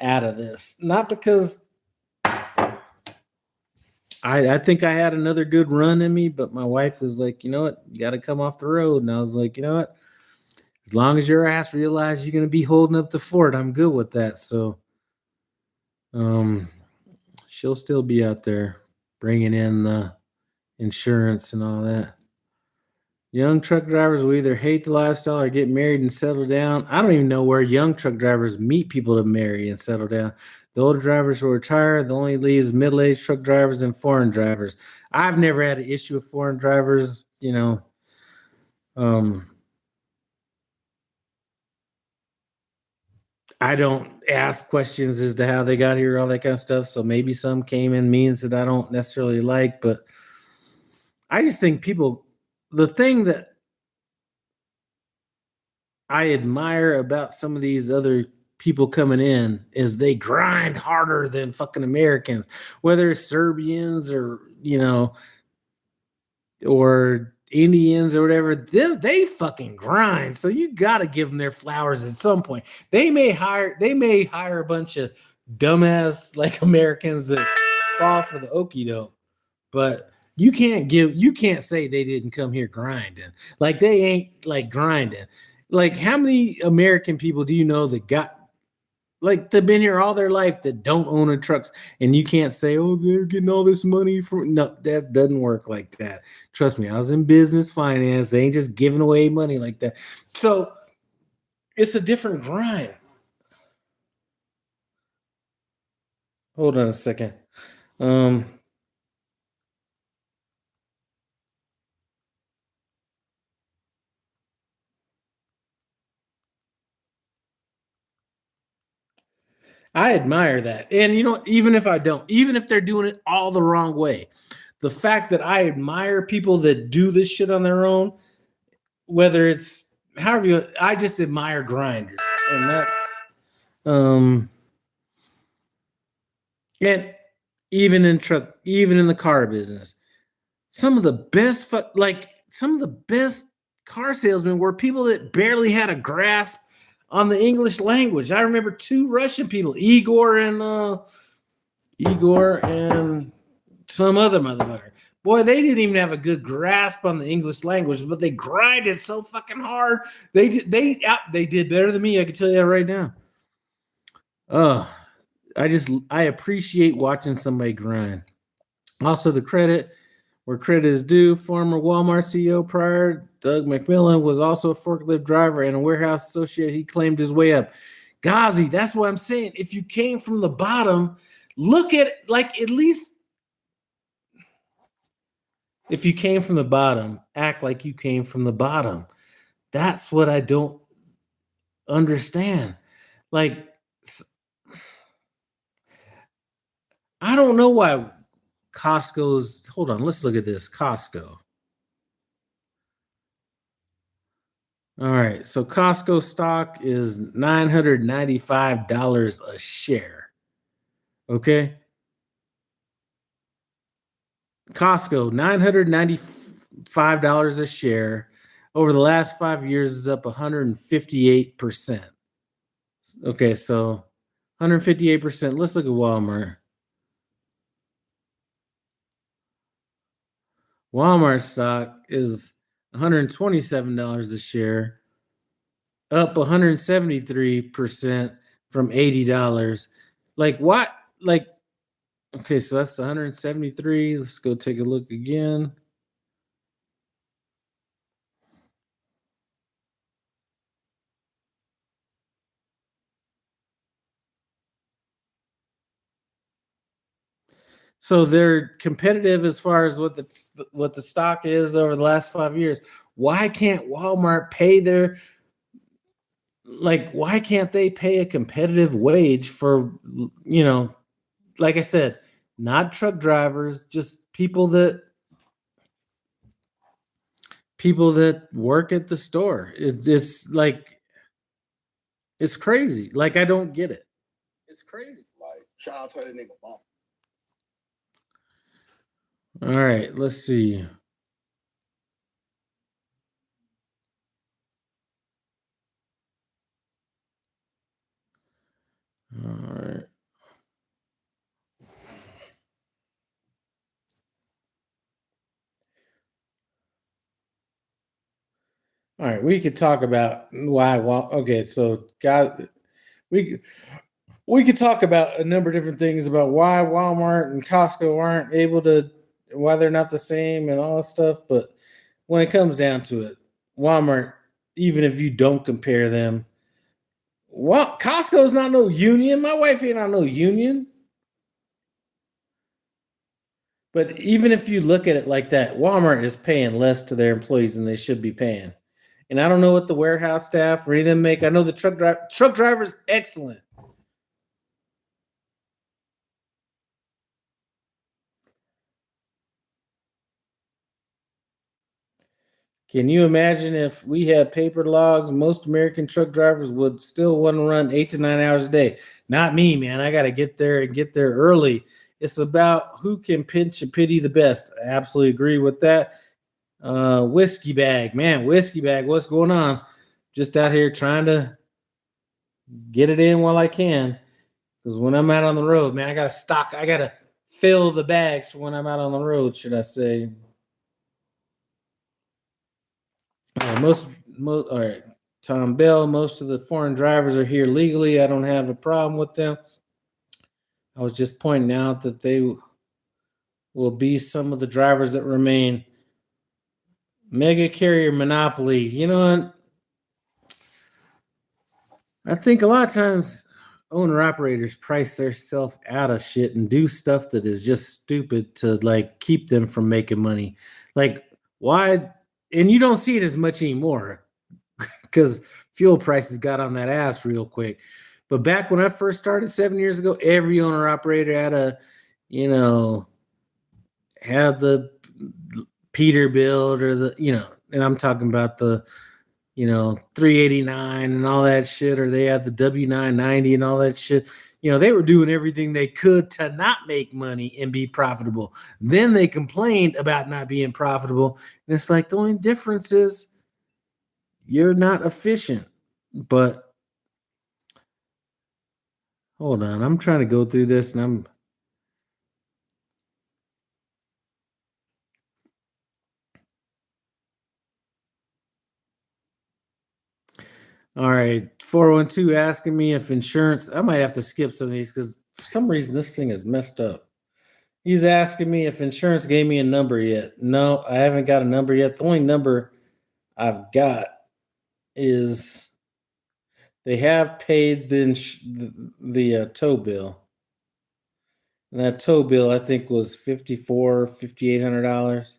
Speaker 1: out of this. Not because I think I had another good run in me, but my wife was like, you know what, you got to come off the road. And I was like, you know what, as long as your ass realizes you're going to be holding up the fort, I'm good with that. So, she'll still be out there bringing in the insurance and all that. Young truck drivers will either hate the lifestyle or get married and settle down. I don't even know where young truck drivers meet people to marry and settle down. The older drivers will retire. The only leaves middle-aged truck drivers and foreign drivers. I've never had an issue with foreign drivers, I don't ask questions as to how they got here, all that kind of stuff. So maybe some came in means that I don't necessarily like, but I just think the thing that I admire about some of these other people coming in is they grind harder than fucking Americans, whether it's Serbians or, or Indians or whatever. They fucking grind. So you got to give them their flowers at some point. They may hire a bunch of dumbass like Americans that fall for the okie doke, but you can't say they didn't come here grinding. Like they ain't like grinding. Like how many American people do you know that got like they've been here all their life that don't own a trucks, and you can't say, oh, they're getting all this money from. No, that doesn't work like that. Trust me, I was in business finance. They ain't just giving away money like that. So it's a different grind. Hold on a second. I admire that. And even if I don't, even if they're doing it all the wrong way, the fact that I admire people that do this shit on their own, whether it's however I just admire grinders. And that's and even in the car business, some of the best car salesmen were people that barely had a grasp on the English language. I remember two Russian people, Igor and some other motherfucker. Boy, they didn't even have a good grasp on the English language, but they grinded so fucking hard. They did better than me. I can tell you that right now. I appreciate watching somebody grind. Also, the credit where credit is due. Former Walmart CEO prior, Doug McMillan, was also a forklift driver and a warehouse associate. He claimed his way up. Ghazi, that's what I'm saying. If you came from the bottom, look at it, like, at least if you came from the bottom, act like you came from the bottom. That's what I don't understand. Like, I don't know why Costco's, hold on, let's look at this. Costco. All right, so Costco stock is $995 a share. Okay. Costco, $995 a share. Over the last 5 years is up 158%. Okay, so 158%. Let's look at Walmart. Walmart stock is $127 a share, up 173% from $80. Like, what? Like, okay, so that's 173. Let's go take a look again. So they're competitive as far as what the stock is over the last 5 years. Why can't Walmart pay why can't they pay a competitive wage for, like I said, not truck drivers, just people that work at the store. It's like, it's crazy. Like, I don't get it. It's crazy.
Speaker 2: Like, shout out to that nigga Bob.
Speaker 1: All right, let's see. All right. All right, we could talk about why. Well, okay, so we could talk about a number of different things about why Walmart and Costco aren't able to, why they're not the same and all that stuff. But when it comes down to it, Walmart, even if you don't compare them, well, Costco's not no union. My wife ain't on no union. But even if you look at it like that, Walmart is paying less to their employees than they should be paying. And I don't know what the warehouse staff or any of them make. I know the truck driver's excellent. Can you imagine if we had paper logs? Most American truck drivers would still want to run 8 to 9 hours a day. Not me, man. I got to get there and get there early. It's about who can pinch a pity the best. I absolutely agree with that. Whiskey bag, man. Whiskey bag, what's going on? Just out here trying to get it in while I can. Because when I'm out on the road, man, I got to stock. I got to fill the bags when I'm out on the road, should I say. All right, Tom Bell, most of the foreign drivers are here legally. I don't have a problem with them. I was just pointing out that they will be some of the drivers that remain. Mega carrier monopoly. You know what? I think a lot of times owner operators price themselves out of shit and do stuff that is just stupid to like keep them from making money. Like, why? And you don't see it as much anymore because fuel prices got on that ass real quick. But back when I first started 7 years ago, every owner operator had had the Peterbilt or and I'm talking about the 389 and all that shit, or they had the W990 and all that shit. They were doing everything they could to not make money and be profitable. Then they complained about not being profitable. And it's like the only difference is you're not efficient. But hold on, I'm trying to go through this and I'm all right. 412 asking me if insurance. I might have to skip some of these because for some reason this thing is messed up. He's asking me if insurance gave me a number yet. No, I haven't got a number yet. The only number I've got is they have paid the tow bill. And that tow bill, I think, was $5,800.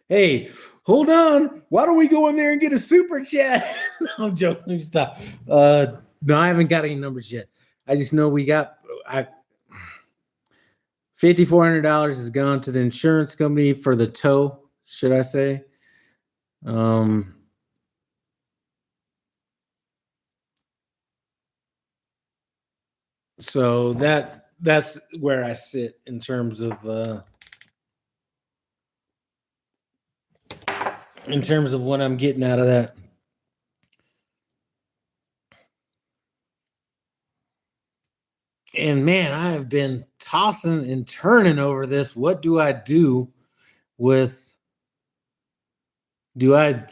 Speaker 1: Hey, hold on. Why don't we go in there and get a super chat? No, I'm joking. Let me stop. No, I haven't got any numbers yet. I just know we got $5,400 has gone to the insurance company for the tow, should I say? So that's where I sit in terms of what I'm getting out of that. And man, I have been tossing and turning over this. What do I do with do I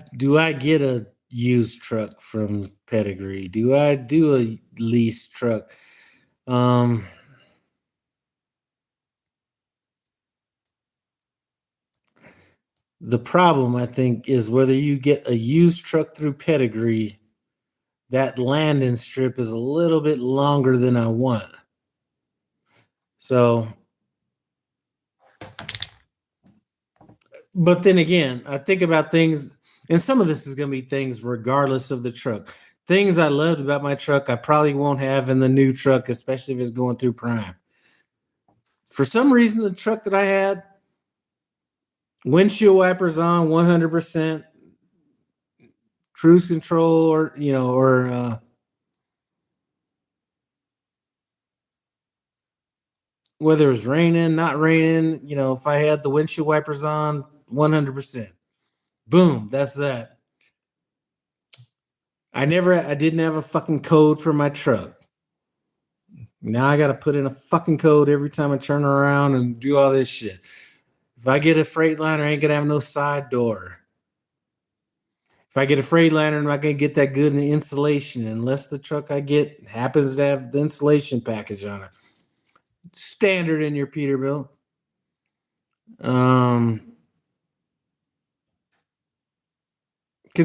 Speaker 1: get a used truck from Pedigree? Do I do a leased truck? The problem, I think, is whether you get a used truck through Pedigree, that landing strip is a little bit longer than I want. So, but then again, I think about things, and some of this is going to be things regardless of the truck. Things I loved about my truck, I probably won't have in the new truck, especially if it's going through Prime. For some reason, the truck that I had, windshield wipers on 100%, cruise control, or whether it was raining, not raining, if I had the windshield wipers on 100%. Boom, that's that. I didn't have a fucking code for my truck. Now I got to put in a fucking code every time I turn around and do all this shit. If I get a Freightliner, I ain't going to have no side door. If I get a Freightliner, I'm not going to get that good in the insulation unless the truck I get happens to have the insulation package on it. Standard in your Peterbilt. Can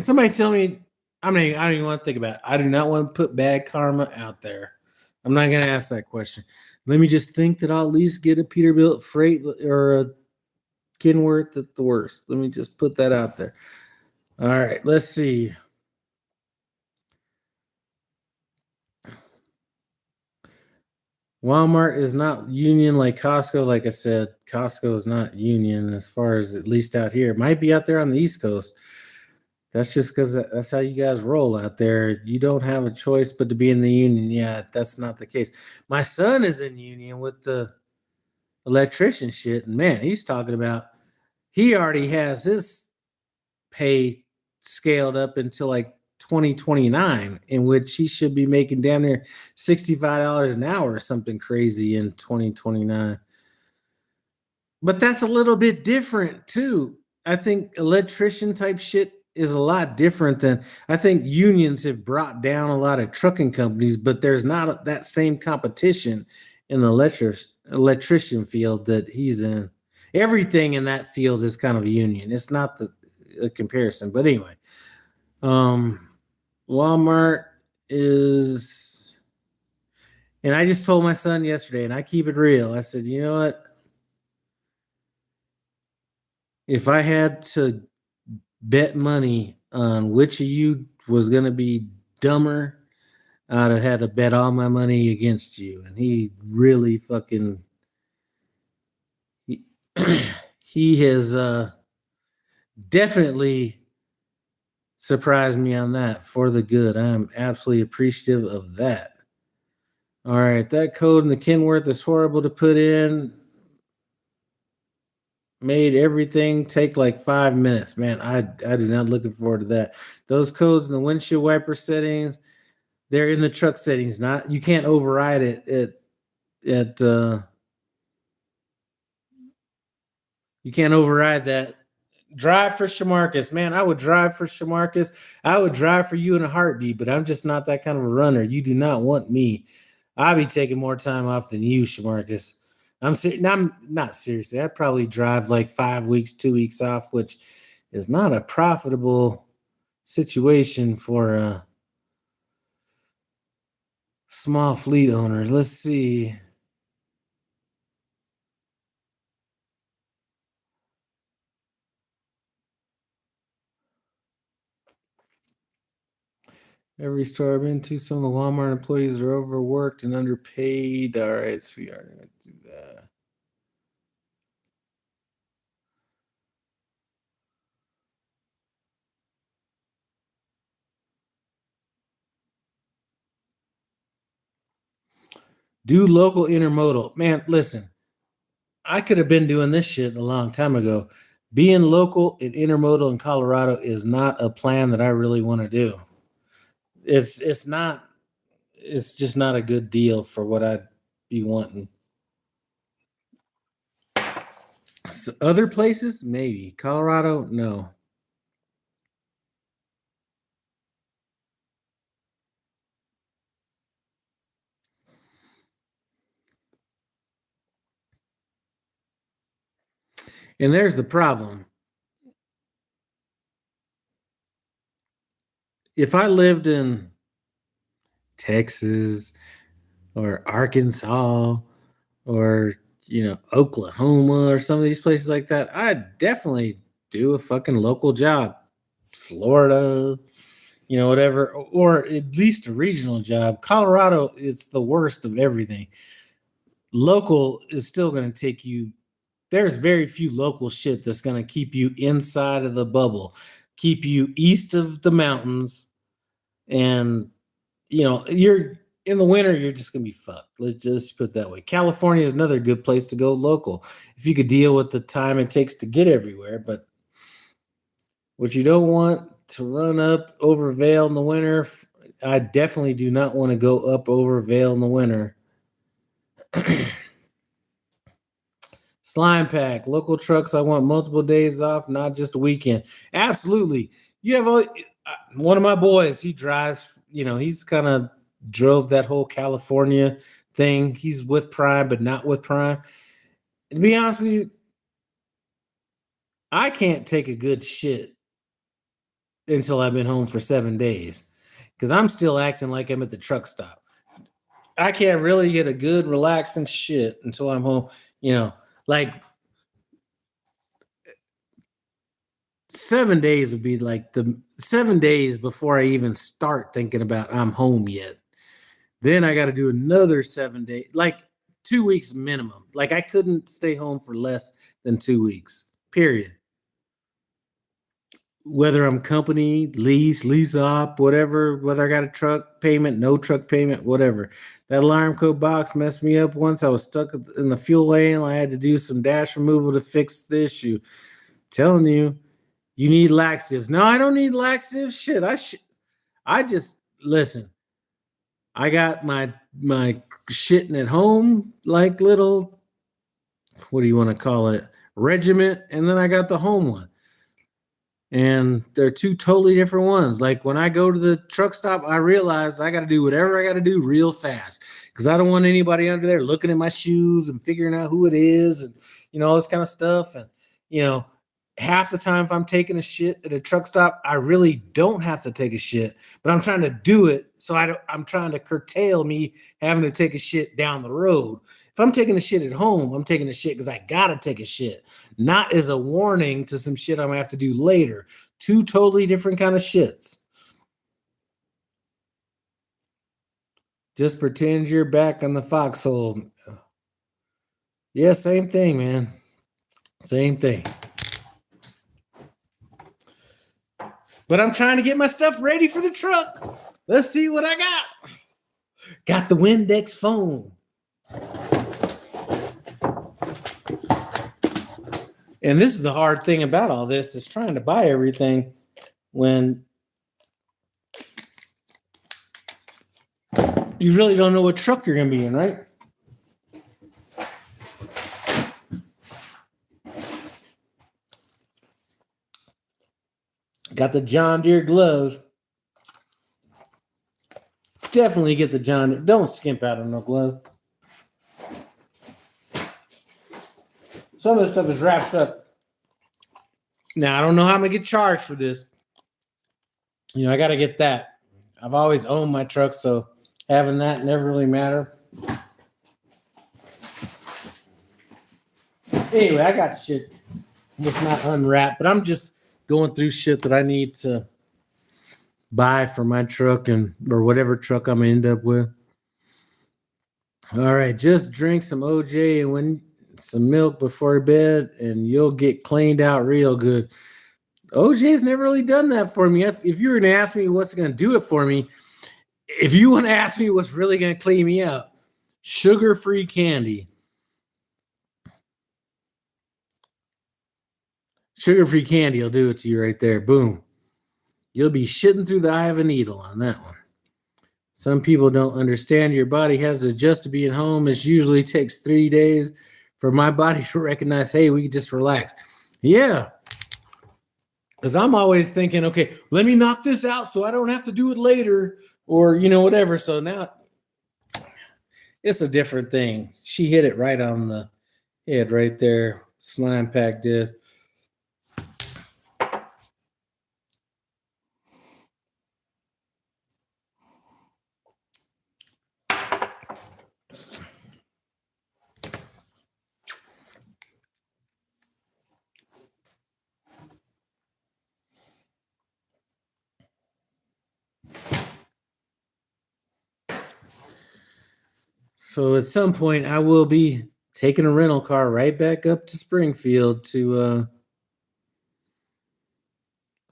Speaker 1: somebody tell me? I don't even want to think about it. I do not want to put bad karma out there. I'm not going to ask that question. Let me just think that I'll at least get a Peterbilt freight or a Kenworth at the worst. Let me just put that out there. All right, let's see. Walmart is not union like Costco. Like I said, Costco is not union as far as at least out here. It might be out there on the East Coast. That's just because that's how you guys roll out there. You don't have a choice but to be in the union. Yeah, that's not the case. My son is in union with the electrician shit. And man, he's talking about he already has his pay scaled up until like 2029, in which he should be making damn near $65 an hour or something crazy in 2029. But that's a little bit different too. I think electrician type shit is a lot different than I think unions have brought down a lot of trucking companies, but there's not that same competition in the electrician field that he's in. Everything in that field is kind of a union. It's not a comparison, but anyway, um, Walmart is, and I just told my son yesterday, and I keep it real. I said, you know what? If I had to bet money on which of you was going to be dumber, I'd have had to bet all my money against you. And he really fucking, he, he has definitely surprised me on that for the good. I'm absolutely appreciative of that. All right, that code in the Kenworth is horrible to put in. Made everything take like 5 minutes. Man, I do not looking forward to that. Those codes in the windshield wiper settings, they're in the truck settings. Not you can't override it at you can't override that. Drive for Shamarcus. Man, I would drive for Shamarcus. I would drive for you in a heartbeat, but I'm just not that kind of a runner. You do not want me. I'll be taking more time off than you, Shamarcus. I'm not seriously. I'd probably drive like 5 weeks, 2 weeks off, which is not a profitable situation for small fleet owners. Let's see. Every store I've been to, some of the Walmart employees are overworked and underpaid. All right, so we are going to do that. Do local intermodal. Man, listen, I could have been doing this shit a long time ago. Being local and intermodal in Colorado is not a plan that I really want to do. It's not. It's just not a good deal for what I'd be wanting. Other places, maybe. Colorado, no. And there's the problem. If I lived in Texas or Arkansas or Oklahoma or some of these places like that, I'd definitely do a fucking local job. Florida, whatever, or at least a regional job. Colorado, it's the worst of everything. Local is still going to take you. There's very few local shit that's going to keep you inside of the bubble, keep you east of the mountains, and you're in the winter, you're just gonna be fucked. Let's just put it that way. California is another good place to go local if you could deal with the time it takes to get everywhere. But what you don't want to run up over Vale in the winter, I definitely do not want to go up over Vale in the winter. Slime pack, local trucks. I want multiple days off, not just a weekend. Absolutely. You have one of my boys. He drives. He's kind of drove that whole California thing. He's with Prime, but not with Prime. And to be honest with you, I can't take a good shit until I've been home for 7 days because I'm still acting like I'm at the truck stop. I can't really get a good relaxing shit until I'm home. Like 7 days would be like the 7 days before I even start thinking about I'm home yet. Then I got to do another 7 days, like 2 weeks minimum. Like I couldn't stay home for less than 2 weeks, period. Whether I'm company, lease op, whatever, whether I got a truck payment, no truck payment, whatever. That alarm code box messed me up once. I was stuck in the fuel lane. I had to do some dash removal to fix the issue. I'm telling you, you need laxatives. No, I don't need laxatives. Shit, I just listen. I got my shitting at home, like little, what do you want to call it? Regiment, and then I got the home one. And they're two totally different ones. Like when I go to the truck stop, I realize I got to do whatever I got to do real fast because I don't want anybody under there looking at my shoes and figuring out who it is and, all this kind of stuff. And, half the time if I'm taking a shit at a truck stop, I really don't have to take a shit, but I'm trying to do it. So I'm trying to curtail me having to take a shit down the road. If I'm taking a shit at home, I'm taking a shit because I got to take a shit, not as a warning to some shit I'm going to have to do later. Two totally different kind of shits. Just pretend you're back on the foxhole. Yeah, same thing, man. Same thing. But I'm trying to get my stuff ready for the truck. Let's see what I got. Got the Windex phone. And this is the hard thing about all this is trying to buy everything when you really don't know what truck you're going to be in, right? Got the John Deere gloves. Definitely get the John Deere. Don't skimp out on no glove. Some of this stuff is wrapped up. Now, I don't know how I'm going to get charged for this. I got to get that. I've always owned my truck, so having that never really mattered. Anyway, I got shit that's not unwrapped, but I'm just going through shit that I need to buy for my truck or whatever truck I'm gonna end up with. All right, just drink some OJ and some milk before bed, and you'll get cleaned out real good. OJ's never really done that for me. If you were gonna ask me what's gonna do it for me, if you want to ask me what's really gonna clean me out, sugar-free candy. Sugar-free candy will do it to you right there. Boom. You'll be shitting through the eye of a needle on that one. Some people don't understand your body has to adjust to being home. It usually takes 3 days for my body to recognize, hey, we can just relax. Yeah. Because I'm always thinking, okay, let me knock this out so I don't have to do it later or, whatever. So now it's a different thing. She hit it right on the head right there. Slime Pack did. So at some point, I will be taking a rental car right back up to Springfield to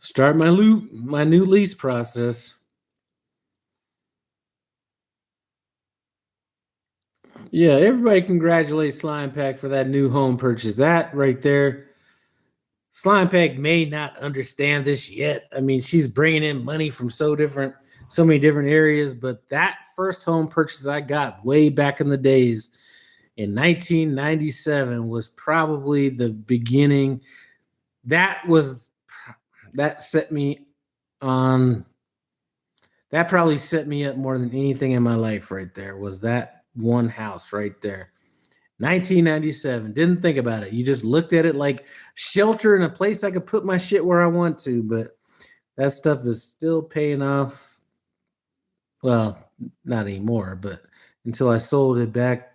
Speaker 1: start my new lease process. Yeah, everybody congratulate Slime Pack for that new home purchase. That right there. Slime Pack may not understand this yet. I mean, she's bringing in money from so many different areas, but that first home purchase I got way back in the days in 1997 was probably the beginning. That set me on. That probably set me up more than anything in my life right there was that one house right there. 1997. Didn't think about it. You just looked at it like shelter and a place I could put my shit where I want to, but that stuff is still paying off. Well, not anymore, but until I sold it back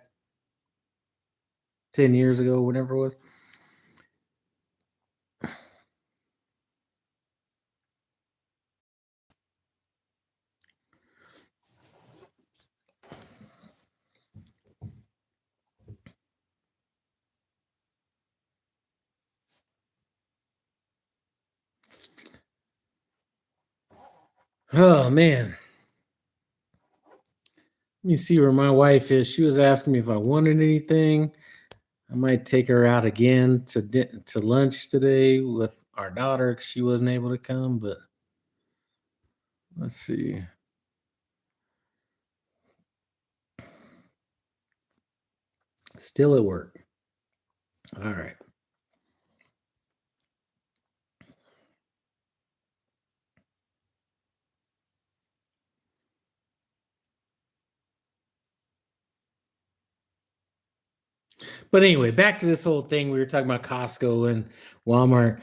Speaker 1: 10 years ago, whatever it was. Oh man. Let me see where my wife is. She was asking me if I wanted anything. I might take her out again to lunch today with our daughter because she wasn't able to come. But let's see. Still at work. All right. But anyway, back to this whole thing. We were talking about Costco and Walmart.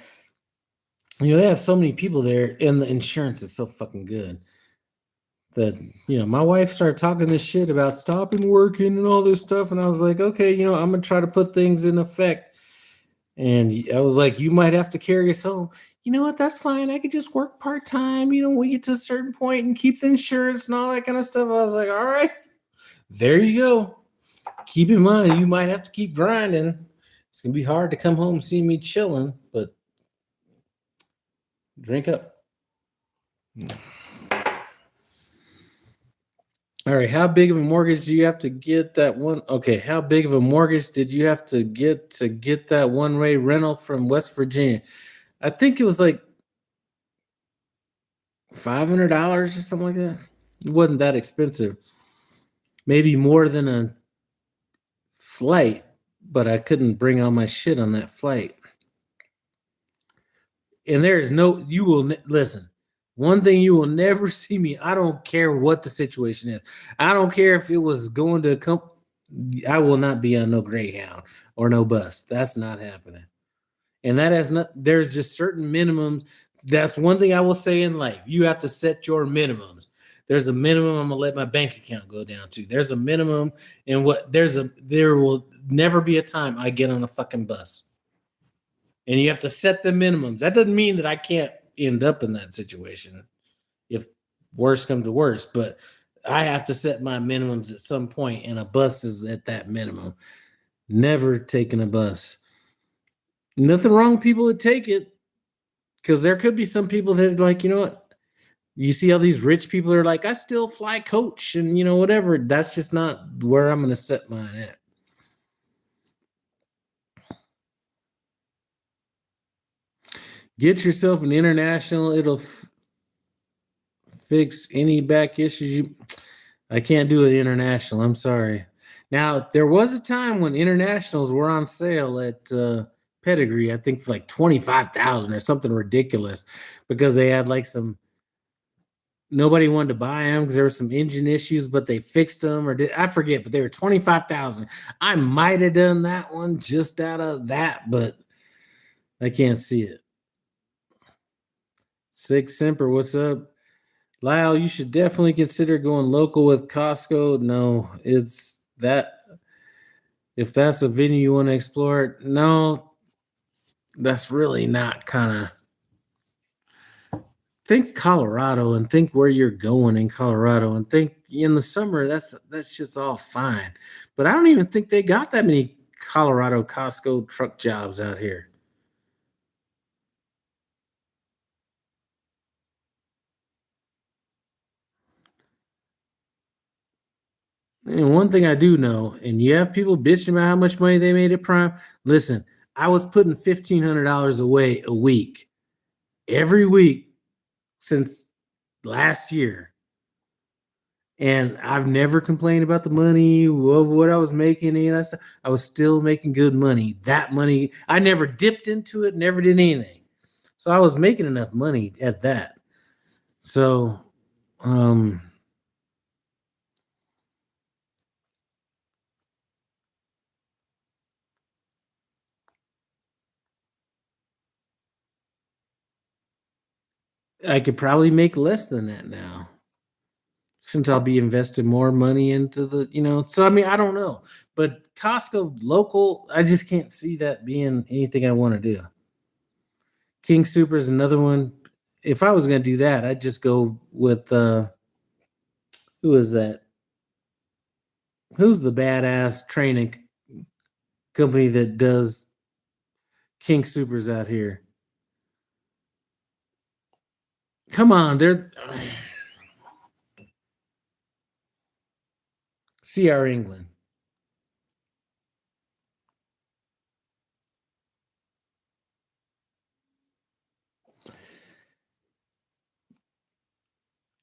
Speaker 1: They have so many people there, and the insurance is so fucking good that, my wife started talking this shit about stopping working and all this stuff. And I was like, okay, I'm going to try to put things in effect. And I was like, you might have to carry us home. You know what? That's fine. I could just work part-time, when we get to a certain point and keep the insurance and all that kind of stuff. I was like, all right, there you go. Keep in mind, you might have to keep grinding. It's going to be hard to come home and see me chilling, but drink up. All right, how big of a mortgage do you have to get that one? Okay, how big of a mortgage did you have to get that one-way rental from West Virginia? I think it was like $500 or something like that. It wasn't that expensive. Maybe more than a flight, but I couldn't bring all my shit on that flight. And there is listen. One thing you will never see me. I don't care what the situation is. I don't care if it was going to I will not be on no Greyhound or no bus. That's not happening. And that has not. There's just certain minimums. That's one thing I will say in life. You have to set your minimums. There's a minimum I'm gonna let my bank account go down to. There's a minimum in what there will never be a time I get on a fucking bus. And you have to set the minimums. That doesn't mean that I can't end up in that situation if worse comes to worse, but I have to set my minimums at some point, and a bus is at that minimum. Never taking a bus. Nothing wrong with people that take it, because there could be some people that are like, you know what? You see all these rich people are like, I still fly coach and, whatever. That's just not where I'm going to set mine at. Get yourself an international. It'll fix any back issues. I can't do an international. I'm sorry. Now, there was a time when internationals were on sale at Pedigree, I think for like $25,000 or something ridiculous, because they had like nobody wanted to buy them because there were some engine issues, but they fixed them, I forget, but they were $25,000. I might have done that one just out of that, but I can't see it. Six Semper, what's up? Lyle, you should definitely consider going local with Costco. No, it's that. If that's a venue you want to explore, no, that's really not kind of. Think Colorado and think where you're going in Colorado and think in the summer, that shit's all fine. But I don't even think they got that many Colorado Costco truck jobs out here. And one thing I do know, and you have people bitching about how much money they made at Prime. Listen, I was putting $1,500 away a week, every week since last year. And I've never complained about the money, what I was making, any of that stuff. I was still making good money. That money, I never dipped into it, never did anything. So I was making enough money at that. So, I could probably make less than that now, since I'll be investing more money into so I mean, I don't know, but Costco local, I just can't see that being anything I want to do. King Super is another one. If I was going to do that, I'd just go with who is that? Who's the badass training company that does King Supers out here? Come on, they're CR England.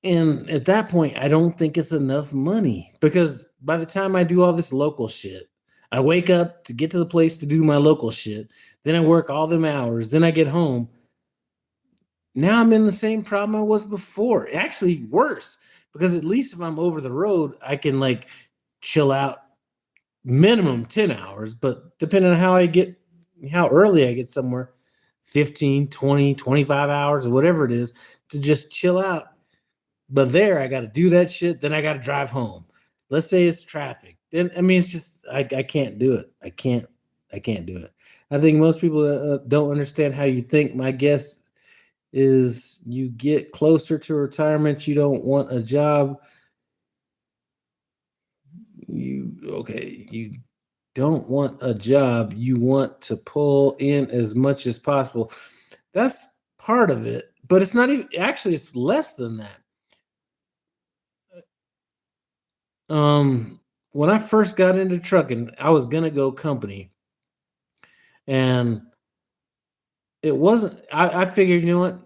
Speaker 1: And at that point, I don't think it's enough money, because by the time I do all this local shit, I wake up to get to the place to do my local shit. Then I work all them hours. Then I get home. Now I'm in the same problem I was before. Actually, worse, because at least if I'm over the road, I can like chill out minimum 10 hours, but depending on how early I get somewhere, 15, 20, 25 hours or whatever it is to just chill out. But there, I got to do that shit. Then I got to drive home. Let's say it's traffic. Then, I mean, it's just, I can't do it. I can't do it. I think most people don't understand how you think. My guess is you get closer to retirement. You don't want a job. You don't want a job. You want to pull in as much as possible. That's part of it, but it's not even, actually, it's less than that. When I first got into trucking, I was gonna go company, and it wasn't. I figured, you know what,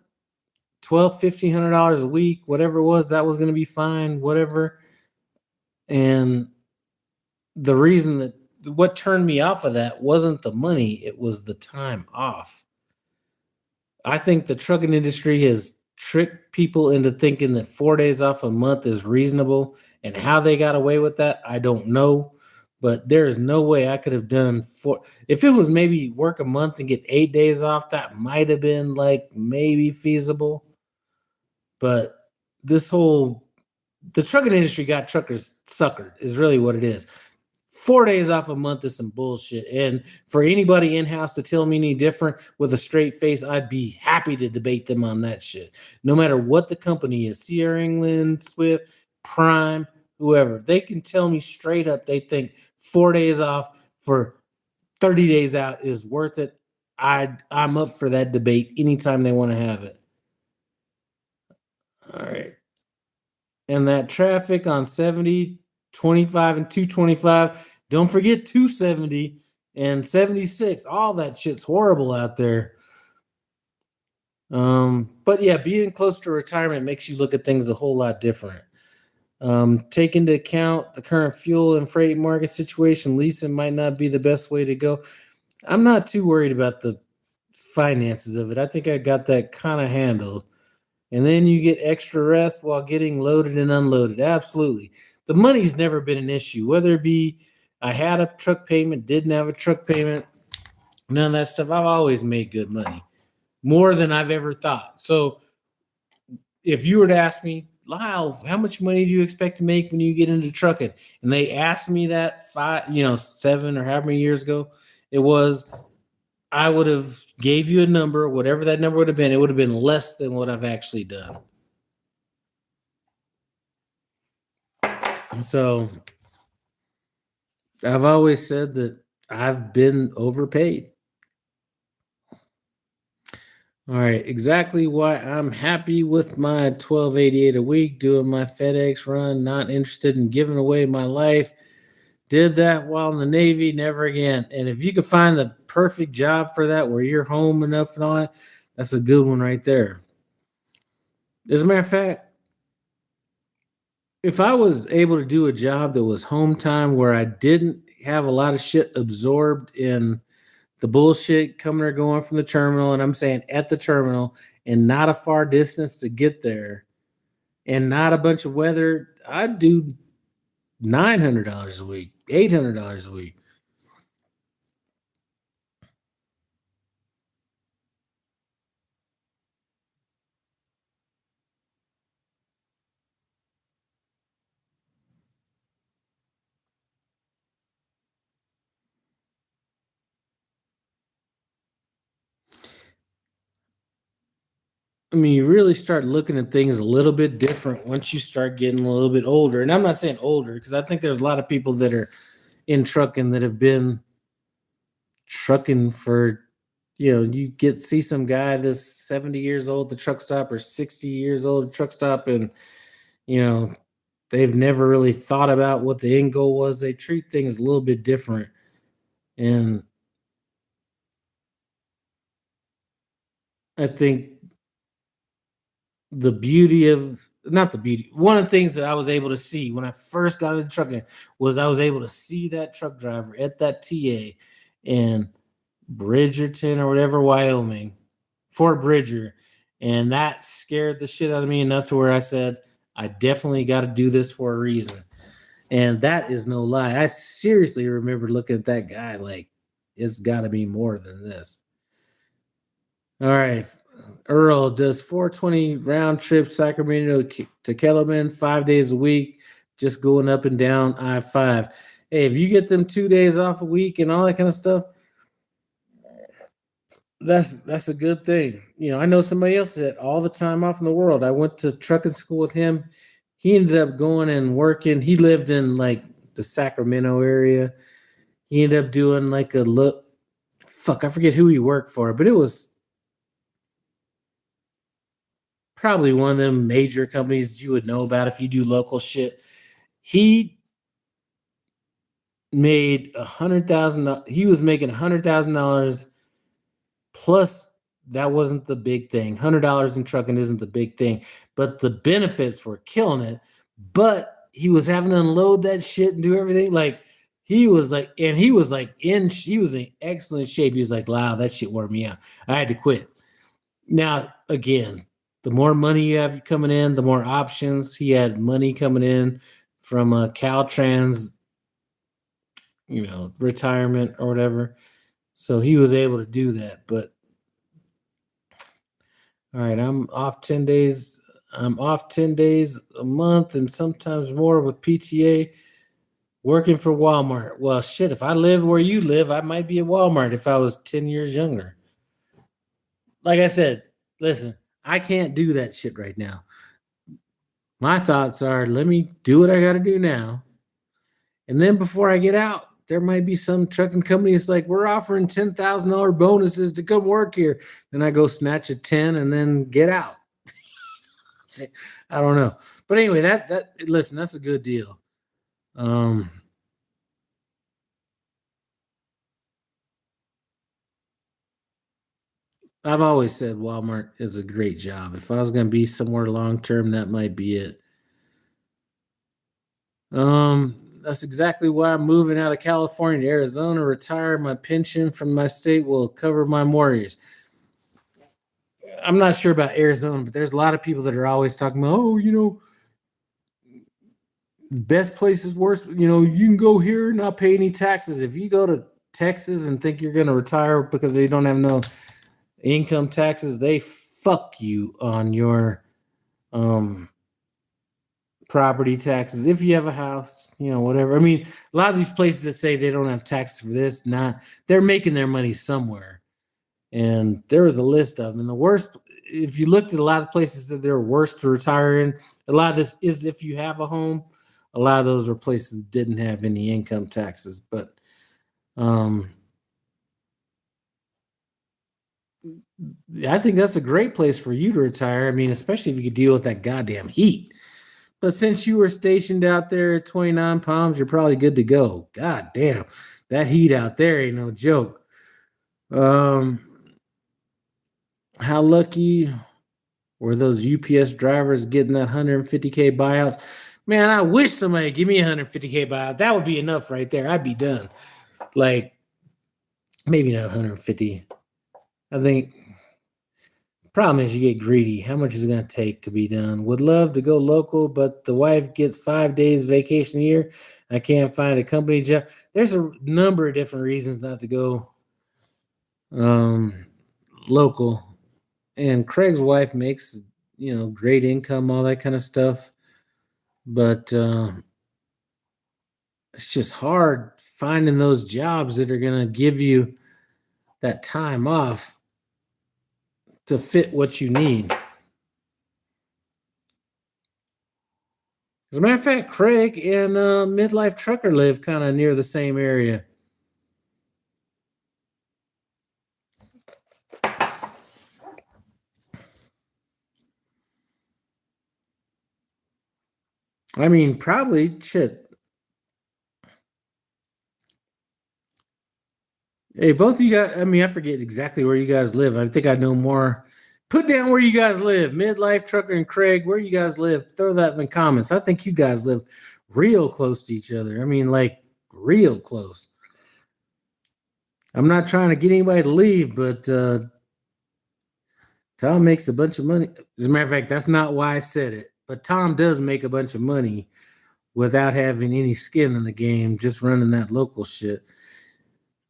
Speaker 1: $1,200-$1,500 a week, whatever it was, that was gonna be fine, whatever. And the reason that what turned me off of that wasn't the money; it was the time off. I think the trucking industry has tricked people into thinking that 4 days off a month is reasonable. And how they got away with that, I don't know. But there is no way I could have done four. If it was maybe work a month and get 8 days off, that might have been like maybe feasible. But the trucking industry got truckers suckered, is really what it is. 4 days off a month is some bullshit. And for anybody in house to tell me any different with a straight face, I'd be happy to debate them on that shit. No matter what the company is, Sierra England, Swift, Prime, whoever, if they can tell me straight up they think 4 days off for 30 days out is worth it, I'm up for that debate anytime they want to have it. All right. And that traffic on 70, 25, and 225. Don't forget 270 and 76. All that shit's horrible out there. But yeah, being close to retirement makes you look at things a whole lot different. Take into account the current fuel and freight market situation. Leasing might not be the best way to go. I'm not too worried about the finances of it. I think I got that kind of handled. And then you get extra rest while getting loaded and unloaded. Absolutely. The money's never been an issue, whether it be I had a truck payment, didn't have a truck payment, none of that stuff. I've always made good money, more than I've ever thought. So if you were to ask me, Lyle, how much money do you expect to make when you get into trucking? And they asked me that 7 or however many years ago it was, I would have gave you a number, whatever that number would have been. It would have been less than what I've actually done. So I've always said that I've been overpaid. All right, exactly why I'm happy with my $12.88 a week, doing my FedEx run, not interested in giving away my life. Did that while in the Navy, never again. And if you could find the perfect job for that, where you're home enough and all that, that's a good one right there. As a matter of fact, if I was able to do a job that was home time where I didn't have a lot of shit absorbed in the bullshit coming or going from the terminal, and I'm saying at the terminal, and not a far distance to get there, and not a bunch of weather, I'd do $900 a week, $800 a week. I mean, you really start looking at things a little bit different once you start getting a little bit older. And I'm not saying older, because I think there's a lot of people that are in trucking that have been trucking for, you see some guy that's 70 years old at the truck stop, or 60 years old at the truck stop, and they've never really thought about what the end goal was. They treat things a little bit different. And I think one of the things that I was able to see when I first got into trucking was I was able to see that truck driver at that TA in Bridgerton or whatever, Wyoming, Fort Bridger. And that scared the shit out of me enough to where I said, I definitely got to do this for a reason. And that is no lie. I seriously remember looking at that guy like, it's got to be more than this. All right. Earl does 420 round trip Sacramento to Kellerman 5 days a week, just going up and down I-5. Hey, if you get them 2 days off a week and all that kind of stuff, that's a good thing. You know, I know somebody else that all the time off in the world. I went to trucking school with him. He ended up going and working. He lived in like the Sacramento area. He ended up doing like a look. Fuck, I forget who he worked for, but it was probably one of them major companies you would know about if you do local shit. He made $100,000. He was making $100,000 plus. That wasn't the big thing. $100 in trucking isn't the big thing, but the benefits were killing it. But he was having to unload that shit and do everything. Like he was like he was in excellent shape. He was like, wow, that shit wore me out. I had to quit. Now, again, the more money you have coming in, the more options. He had money coming in from Caltrans, retirement or whatever. So he was able to do that. But all right, I'm off 10 days. I'm off 10 days a month and sometimes more with PTA working for Walmart. Well, shit, if I live where you live, I might be at Walmart if I was 10 years younger. Like I said, listen, I can't do that shit right now. My thoughts are, let me do what I got to do now. And then before I get out, there might be some trucking companies like, we're offering $10,000 bonuses to come work here. Then I go snatch a 10 and then get out. I don't know. But anyway, listen, that's a good deal. I've always said Walmart is a great job. If I was going to be somewhere long term, that might be it. That's exactly why I'm moving out of California to Arizona. Retire. My pension from my state will cover my mortgage. I'm not sure about Arizona, but there's a lot of people that are always talking about, best places, worst. You can go here and not pay any taxes. If you go to Texas and think you're going to retire because they don't have no income taxes, they fuck you on your property taxes. If you have a house, whatever. I mean, a lot of these places that say they don't have taxes for this, they're making their money somewhere. And there was a list of them. And the worst, if you looked at a lot of places that they're worse to retire in, a lot of this is if you have a home. A lot of those were places that didn't have any income taxes. But I think that's a great place for you to retire. I mean, especially if you could deal with that goddamn heat. But since you were stationed out there at 29 Palms, you're probably good to go. God damn, that heat out there ain't no joke. How lucky were those UPS drivers getting that $150K buyouts? Man, I wish somebody give me a $150K buyout. That would be enough right there. I'd be done. Like, maybe not 150. I think the problem is you get greedy. How much is it going to take to be done? Would love to go local, but the wife gets 5 days vacation a year. I can't find a company job. There's a number of different reasons not to go local. And Craig's wife makes, great income, all that kind of stuff. But it's just hard finding those jobs that are going to give you that time off to fit what you need. As a matter of fact, Craig and Midlife Trucker live kind of near the same area. I mean, probably shit. Hey, both of you guys, I mean, I forget exactly where you guys live. I think I know more. Put down where you guys live. Midlife Trucker and Craig, where you guys live. Throw that in the comments. I think you guys live real close to each other. I mean, like, real close. I'm not trying to get anybody to leave, but Tom makes a bunch of money. As a matter of fact, that's not why I said it. But Tom does make a bunch of money without having any skin in the game, just running that local shit.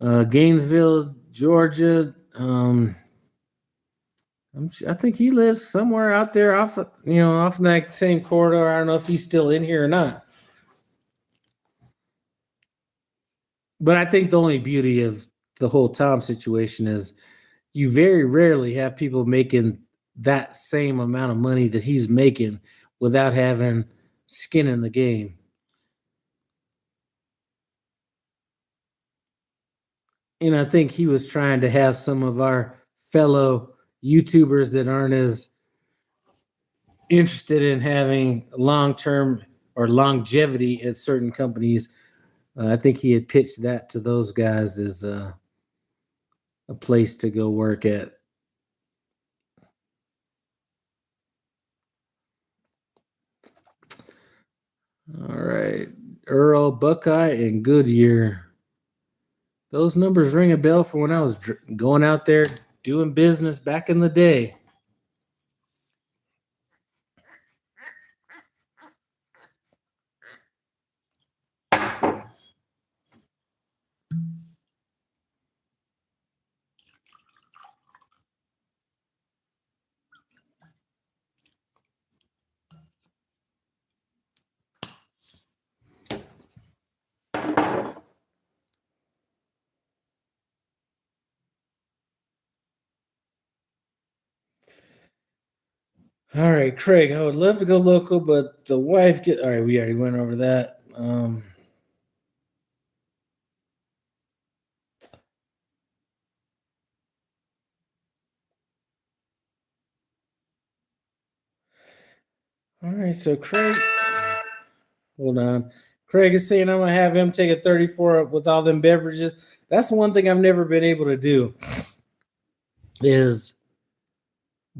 Speaker 1: Gainesville, Georgia. I think he lives somewhere out there off in that same corridor. I don't know if he's still in here or not. But I think the only beauty of the whole Tom situation is you very rarely have people making that same amount of money that he's making without having skin in the game. And I think he was trying to have some of our fellow YouTubers that aren't as interested in having long-term or longevity at certain companies. I think he had pitched that to those guys as a place to go work at. All right. Earl, Buckeye, and Goodyear. Those numbers ring a bell for when I was going out there doing business back in the day. All right, Craig, I would love to go local, but the wife all right, we already went over that. All right, so Craig, hold on. Craig is saying I'm going to have him take a 34 with all them beverages. That's one thing I've never been able to do is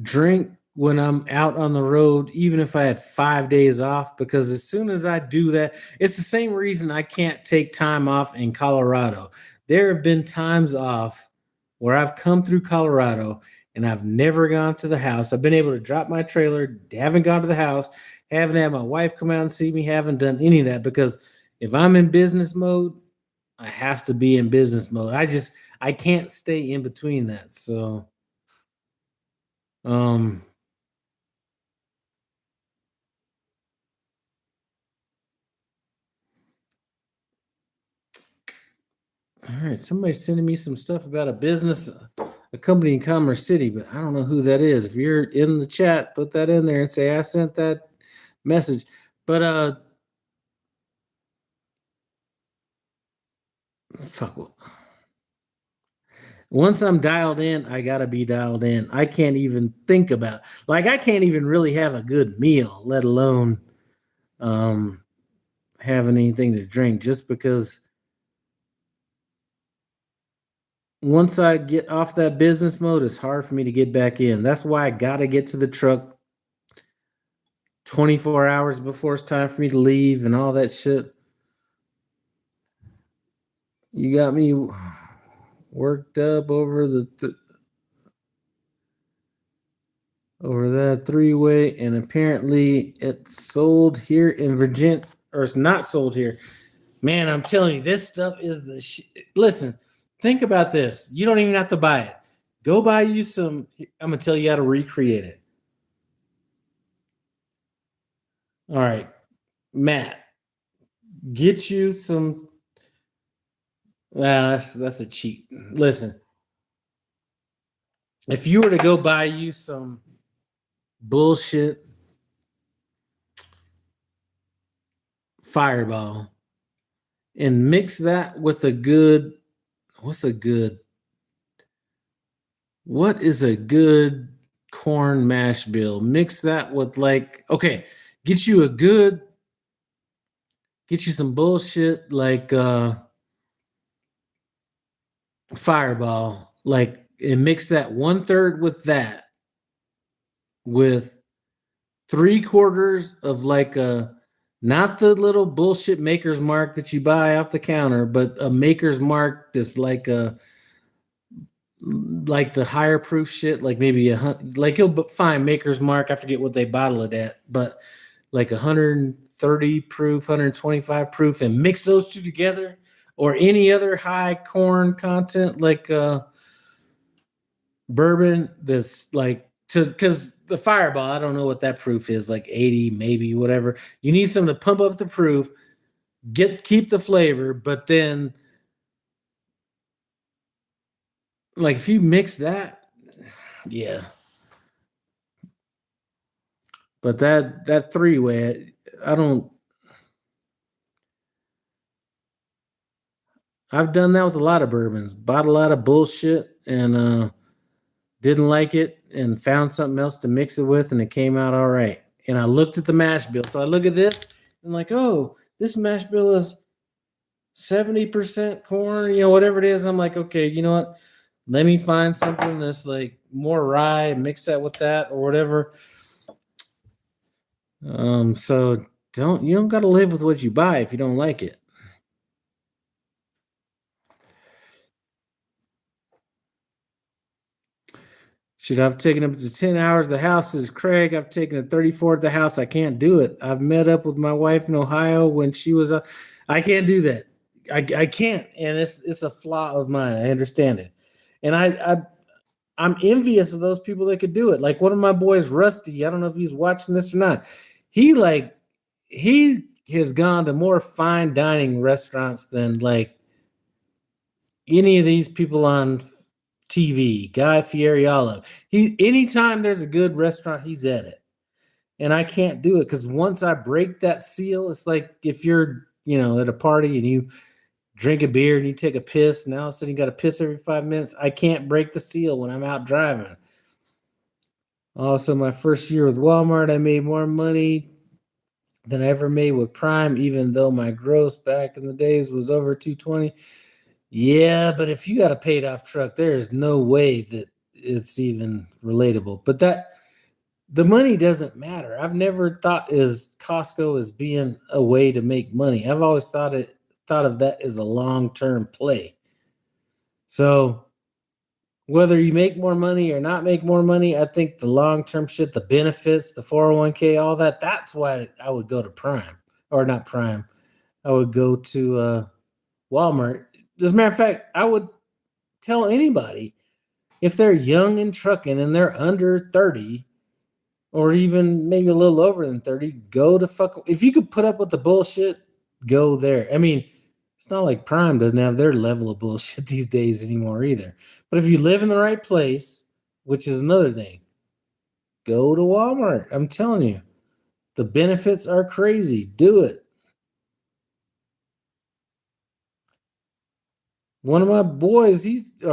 Speaker 1: drink when I'm out on the road, even if I had 5 days off, because as soon as I do that, it's the same reason I can't take time off in Colorado. There have been times off where I've come through Colorado and I've never gone to the house. I've been able to drop my trailer, haven't gone to the house, haven't had my wife come out and see me, haven't done any of that, because if I'm in business mode, I have to be in business mode. I can't stay in between that. So, all right, somebody's sending me some stuff about a company in Commerce City, but I don't know who that is. If you're in the chat, put that in there and say I sent that message. But fuck. Once I'm dialed in, I gotta be dialed in. I can't even think about I can't even really have a good meal, let alone having anything to drink, just because once I get off that business mode, it's hard for me to get back in. That's why I gotta get to the truck 24 hours before it's time for me to leave and all that shit. You got me worked up over over that three-way, and apparently it's sold here in Virginia, or it's not sold here. Man, I'm telling you, this stuff is the shit. Listen, think about this. You don't even have to buy it. Go buy you some. I'm gonna tell you how to recreate it. All right, Matt, get you some. Well, that's a cheat. Listen, if you were to go buy you some bullshit Fireball and mix that with what is a good corn mash bill? Mix that with get you some bullshit Fireball, and mix that 1/3 with that, with 3/4 of not the little bullshit Maker's Mark that you buy off the counter, but a Maker's Mark that's the higher proof shit, maybe you'll find Maker's Mark. I forget what they bottle it at, but like 130 proof, 125 proof, and mix those two together, or any other high corn content like bourbon that's like because the Fireball, I don't know what that proof is, like 80, maybe whatever. You need something to pump up the proof, keep the flavor, but then like if you mix that, yeah. But that three-way, I've done that with a lot of bourbons. Bought a lot of bullshit and didn't like it and found something else to mix it with and it came out all right. And I looked at the mash bill. So I look at this and like, oh, this mash bill is 70% corn, whatever it is. I'm like, okay, you know what? Let me find something that's like more rye, mix that with that or whatever. So you don't got to live with what you buy if you don't like it. Should I've taken up to 10 hours? The house is Craig. I've taken a 34 at the house. I can't do it. I've met up with my wife in Ohio when she was I can't do that. I can't. And it's a flaw of mine. I understand it. And I'm envious of those people that could do it. Like one of my boys, Rusty, I don't know if he's watching this or not. He has gone to more fine dining restaurants than like any of these people on TV, Guy Fieriello. Anytime there's a good restaurant, he's at it. And I can't do it because once I break that seal, it's like if you're, at a party and you drink a beer and you take a piss, now all of a sudden you got to piss every 5 minutes. I can't break the seal when I'm out driving. Also, my first year with Walmart, I made more money than I ever made with Prime, even though my gross back in the days was over 220. Yeah, but if you got a paid off truck, there is no way that it's even relatable. But the money doesn't matter. I've never thought as Costco as being a way to make money. I've always thought of that as a long-term play. So whether you make more money or not make more money, I think the long-term shit, the benefits, the 401k, all that's why I would go to Prime. Or not Prime. I would go to Walmart. As a matter of fact, I would tell anybody if they're young and trucking and they're under 30 or even maybe a little over than 30, go to if you could put up with the bullshit, go there. I mean, it's not like Prime doesn't have their level of bullshit these days anymore either. But if you live in the right place, which is another thing, go to Walmart. I'm telling you, the benefits are crazy. Do it. One of my boys is at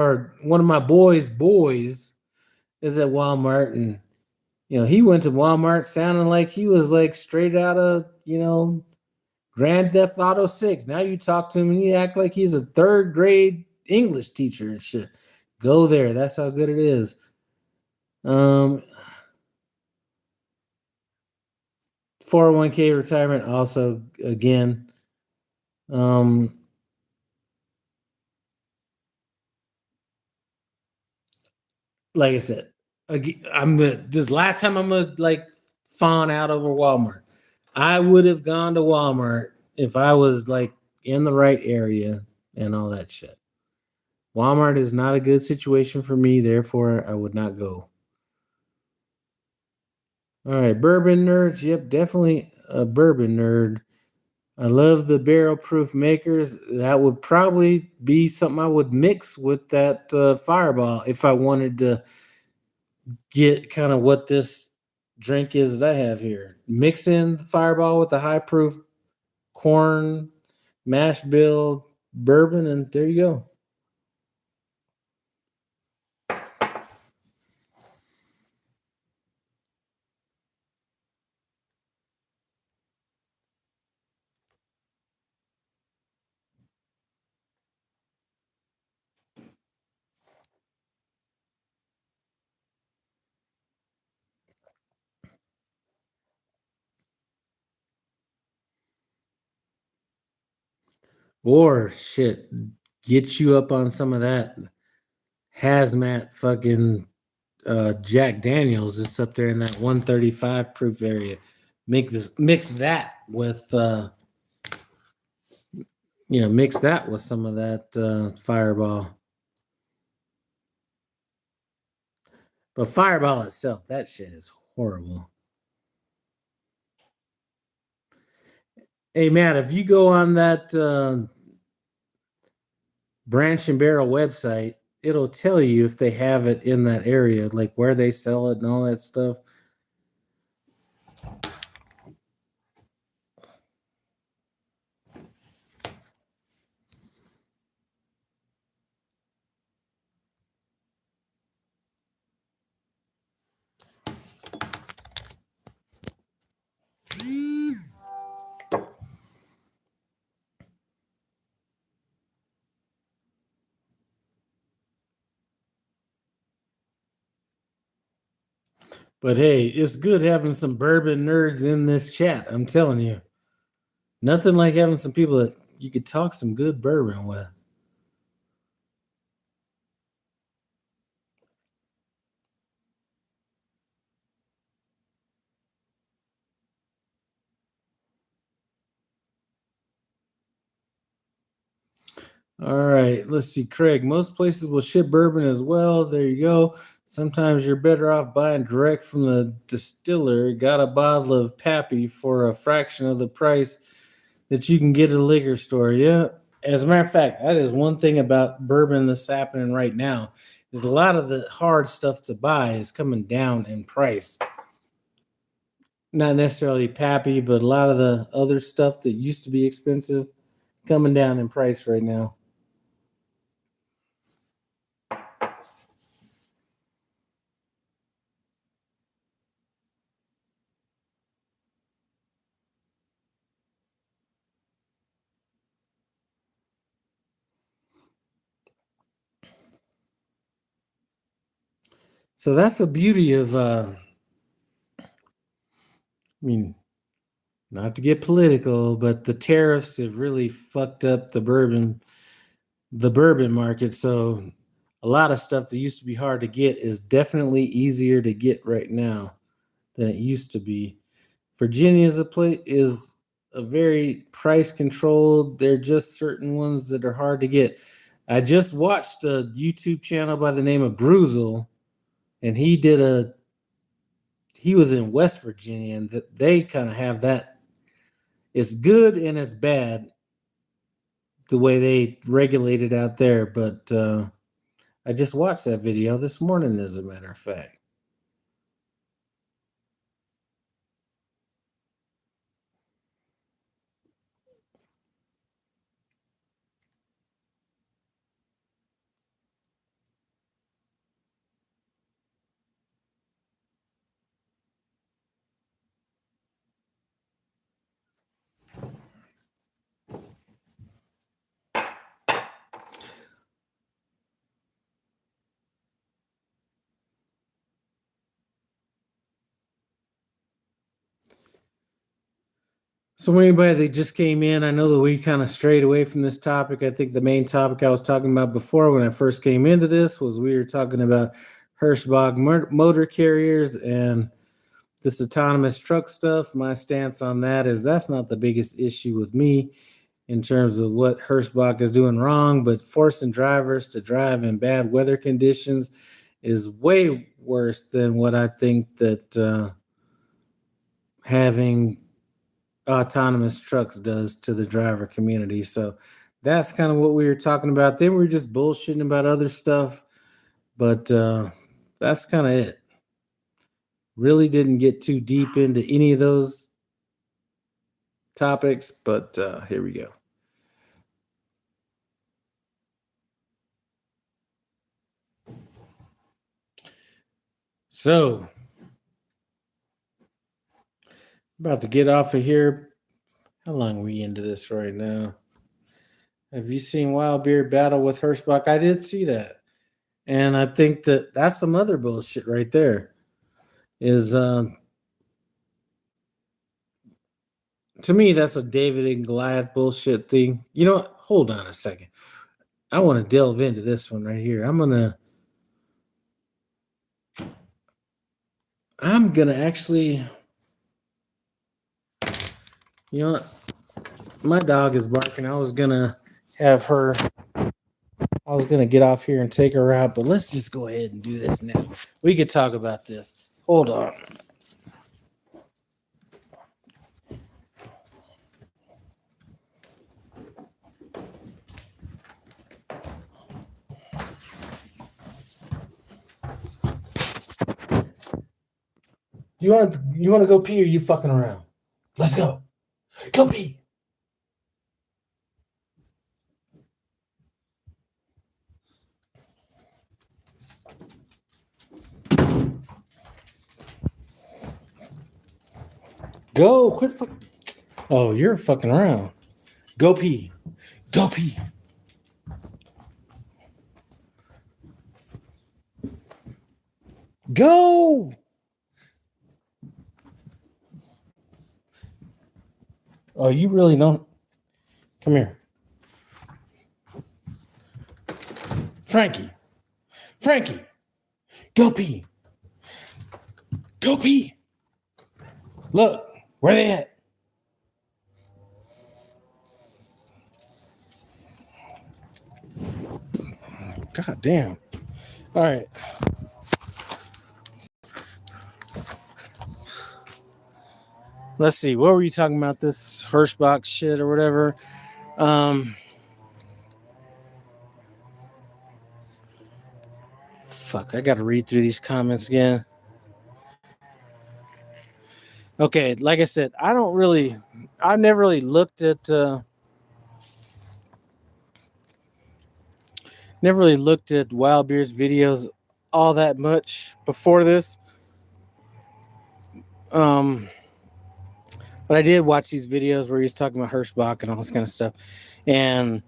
Speaker 1: Walmart, and he went to Walmart sounding like he was like straight out of Grand Theft Auto 6. Now you talk to him and you act like he's a third grade English teacher and shit. Go there. That's how good it is. 401k retirement also again. Like I said, this last time I'm gonna like fawn out over Walmart. I would have gone to Walmart if I was like in the right area and all that shit. Walmart is not a good situation for me, therefore I would not go. All right, bourbon nerds. Yep, definitely a bourbon nerd. I love the barrel proof makers. That would probably be something I would mix with that Fireball if I wanted to get kind of what this drink is that I have here. Mix in the Fireball with the high proof corn mash bill bourbon, and there you go. Or shit, get you up on some of that hazmat fucking Jack Daniels. It's up there in that 135 proof area. mix that with mix that with some of that Fireball. But Fireball itself, that shit is horrible. Hey Matt, if you go on that Branch and Barrel website, it'll tell you if they have it in that area, like where they sell it and all that stuff. But hey, it's good having some bourbon nerds in this chat. I'm telling you. Nothing like having some people that you could talk some good bourbon with. All right, let's see. Craig, most places will ship bourbon as well. There you go. Sometimes you're better off buying direct from the distiller. Got a bottle of Pappy for a fraction of the price that you can get at a liquor store. Yeah. As a matter of fact, that is one thing about bourbon that's happening right now is a lot of the hard stuff to buy is coming down in price. Not necessarily Pappy, but a lot of the other stuff that used to be expensive coming down in price right now. So that's the beauty of, I mean, not to get political, but the tariffs have really fucked up the bourbon market. So a lot of stuff that used to be hard to get is definitely easier to get right now than it used to be. Virginia is a very price controlled. There are just certain ones that are hard to get. I just watched a YouTube channel by the name of Bruzel, and he was in West Virginia, and they kind of have that. It's good and it's bad the way they regulate it out there. But I just watched that video this morning, as a matter of fact. So anybody that just came in, I know that we kind of strayed away from this topic. I think the main topic I was talking about before when I first came into this was we were talking about Hirschbach motor carriers and this autonomous truck stuff. My stance on that is that's not the biggest issue with me in terms of what Hirschbach is doing wrong, but forcing drivers to drive in bad weather conditions is way worse than what I think that having autonomous trucks does to the driver community. So that's kind of what we were talking about. Then we were just bullshitting about other stuff, but that's kind of it. Really didn't get too deep into any of those topics, but here we go. So, about to get off of here. How long are we into this right now? Have you seen Wild Beard battle with Hirschbach? I did see that. And I think that that's some other bullshit right there. Is to me, that's a David and Goliath bullshit thing. You know what? Hold on a second. I want to delve into this one right here. I'm gonna actually You know what? My dog is barking. I was gonna have her. I was gonna get off here and take her out, but let's just go ahead and do this now. We could talk about this. Hold on. You want to go pee or you fucking around? Let's go. Go pee. Go. Quit fucking. Oh, you're fucking around. Go pee. Go pee. Go. Oh, you really don't. Come here. Frankie. Frankie. Go pee. Go pee. Look, where they at? God damn. All right. Let's see. What were you talking about? This Hirschbach shit or whatever? Fuck, I gotta read through these comments again. Okay, like I said, I never really looked at Wild Beer's videos all that much before this. But I did watch these videos where he's talking about Hirschbach and all this kind of stuff. And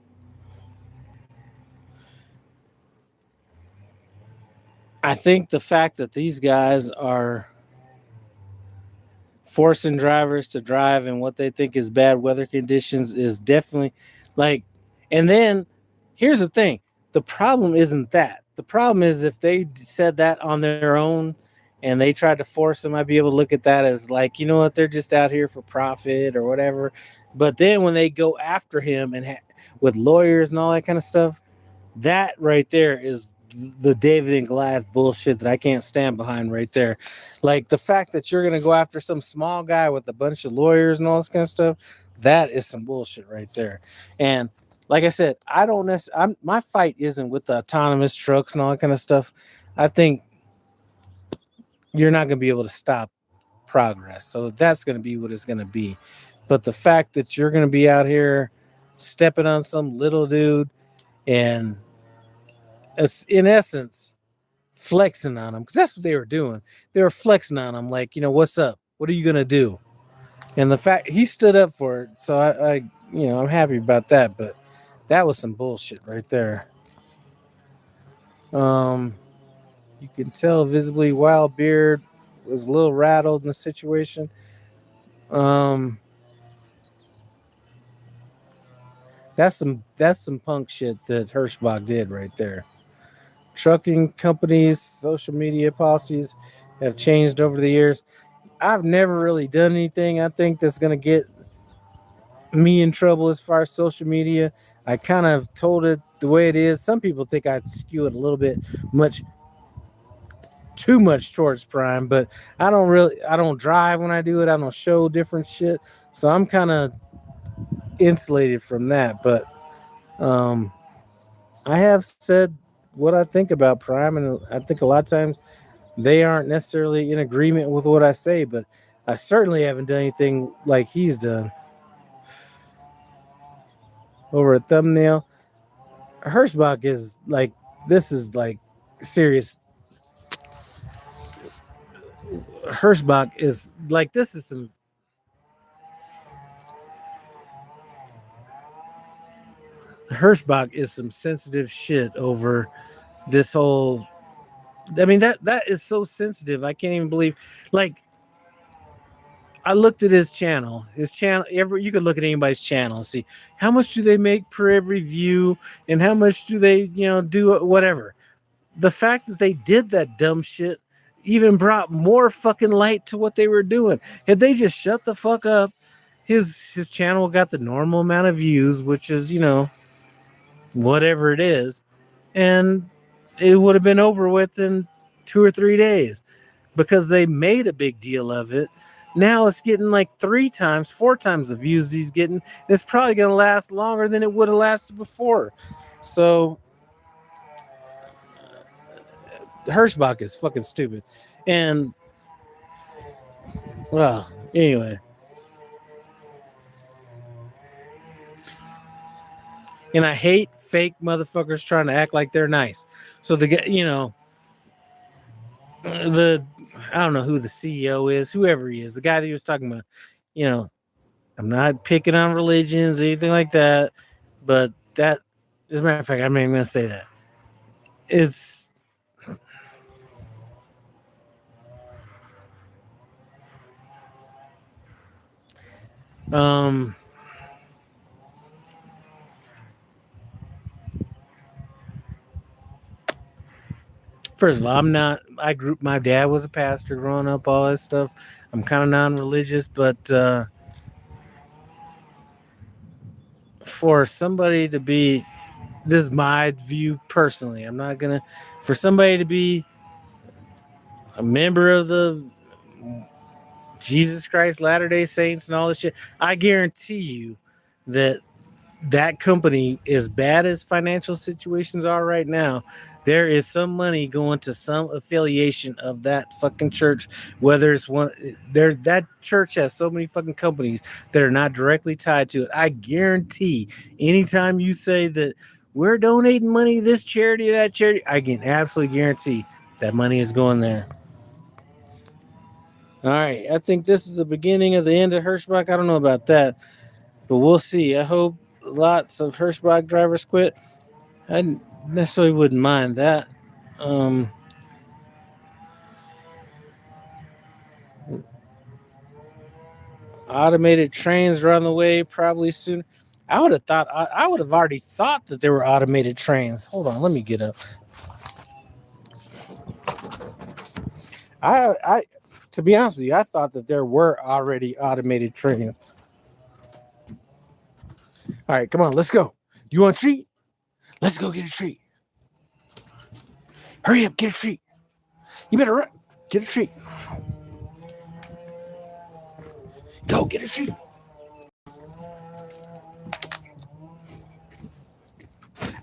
Speaker 1: I think the fact that these guys are forcing drivers to drive in what they think is bad weather conditions is definitely like, and then here's the thing. The problem isn't that. The problem is if they said that on their own and they tried to force them, I'd be able to look at that as like, you know what, they're just out here for profit or whatever. But then when they go after him and with lawyers and all that kind of stuff, that right there is the David and Goliath bullshit that I can't stand behind right there. Like the fact that you're going to go after some small guy with a bunch of lawyers and all this kind of stuff, that is some bullshit right there. And like I said, I don't necessarily, my fight isn't with the autonomous trucks and all that kind of stuff. I think you're not going to be able to stop progress. So that's going to be what it's going to be. But the fact that you're going to be out here stepping on some little dude and in essence flexing on him, because that's what they were doing. They were flexing on him like, you know, what's up? What are you going to do? And the fact he stood up for it. So I you know, I'm happy about that, but that was some bullshit right there. You can tell visibly Wild Beard was a little rattled in the situation. That's some punk shit that Hirschbach did right there. Trucking companies' social media policies have changed over the years. I've never really done anything I think that's going to get me in trouble as far as social media. I kind of told it the way it is. Some people think I skew it a little bit too much towards Prime, but I don't drive when I do it. I don't show different shit. So I'm kind of insulated from that. But I have said what I think about Prime, and I think a lot of times they aren't necessarily in agreement with what I say, but I certainly haven't done anything like he's done. Over a thumbnail, Hirschbach is like, this is like serious. Hirschbach is like, this is some. Hirschbach is some sensitive shit over this whole. I mean, that is so sensitive. I can't even believe. Like, I looked at his channel. You could look at anybody's channel and see how much do they make per every view and how much do they, you know, do whatever. The fact that they did that dumb shit even brought more fucking light to what they were doing. Had they just shut the fuck up his channel got the normal amount of views, which is, whatever it is, and it would have been over with in 2 or 3 days because they made a big deal of it. Now it's getting like 3 times, 4 times the views he's getting. It's probably going to last longer than it would have lasted before. So Hirschbach is fucking stupid. And, well, anyway. And I hate fake motherfuckers trying to act like they're nice. So the guy, I don't know who the CEO is, whoever he is, the guy that he was talking about, I'm not picking on religions, anything like that, but that, as a matter of fact, I'm not even gonna say that. It's first of all, my dad was a pastor growing up, all that stuff. I'm kind of non-religious, but for somebody to be, this is my view personally, I'm not gonna, for somebody to be a member of the Jesus Christ Latter-day Saints and all this shit, I guarantee you that company, as bad as financial situations are right now, there is some money going to some affiliation of that fucking church. Whether it's one, there, that church has so many fucking companies that are not directly tied to it. I guarantee anytime you say that we're donating money to this charity or that charity, I can absolutely guarantee that money is going there. All right, I think this is the beginning of the end of Hirschbach. I don't know about that, but we'll see. I hope lots of Hirschbach drivers quit. I necessarily wouldn't mind that. Automated trains are on the way probably soon. I would have already thought that there were automated trains. Hold on, let me get up. I to be honest with you, I thought that there were already automated trains. All right, come on, let's go. You want a treat? Let's go get a treat. Hurry up, get a treat. You better run. Get a treat. Go get a treat.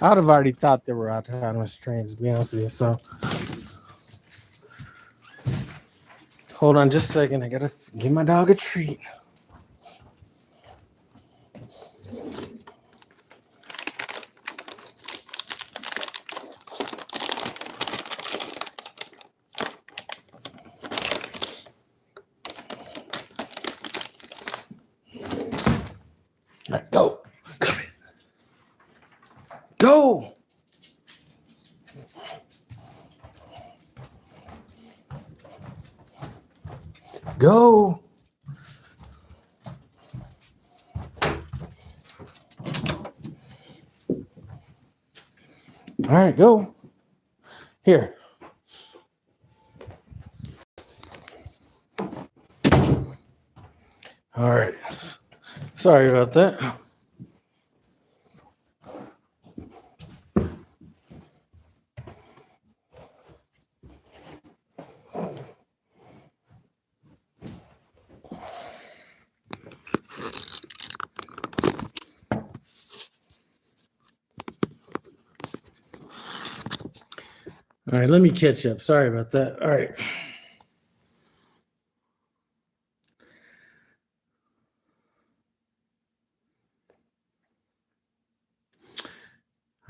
Speaker 1: I would have already thought there were autonomous trains, to be honest with you. So, hold on just a second. I gotta give my dog a treat. All right, go. Go. Go. All right, go. Here. All right. Sorry about that. All right, let me catch up. Sorry about that. All right.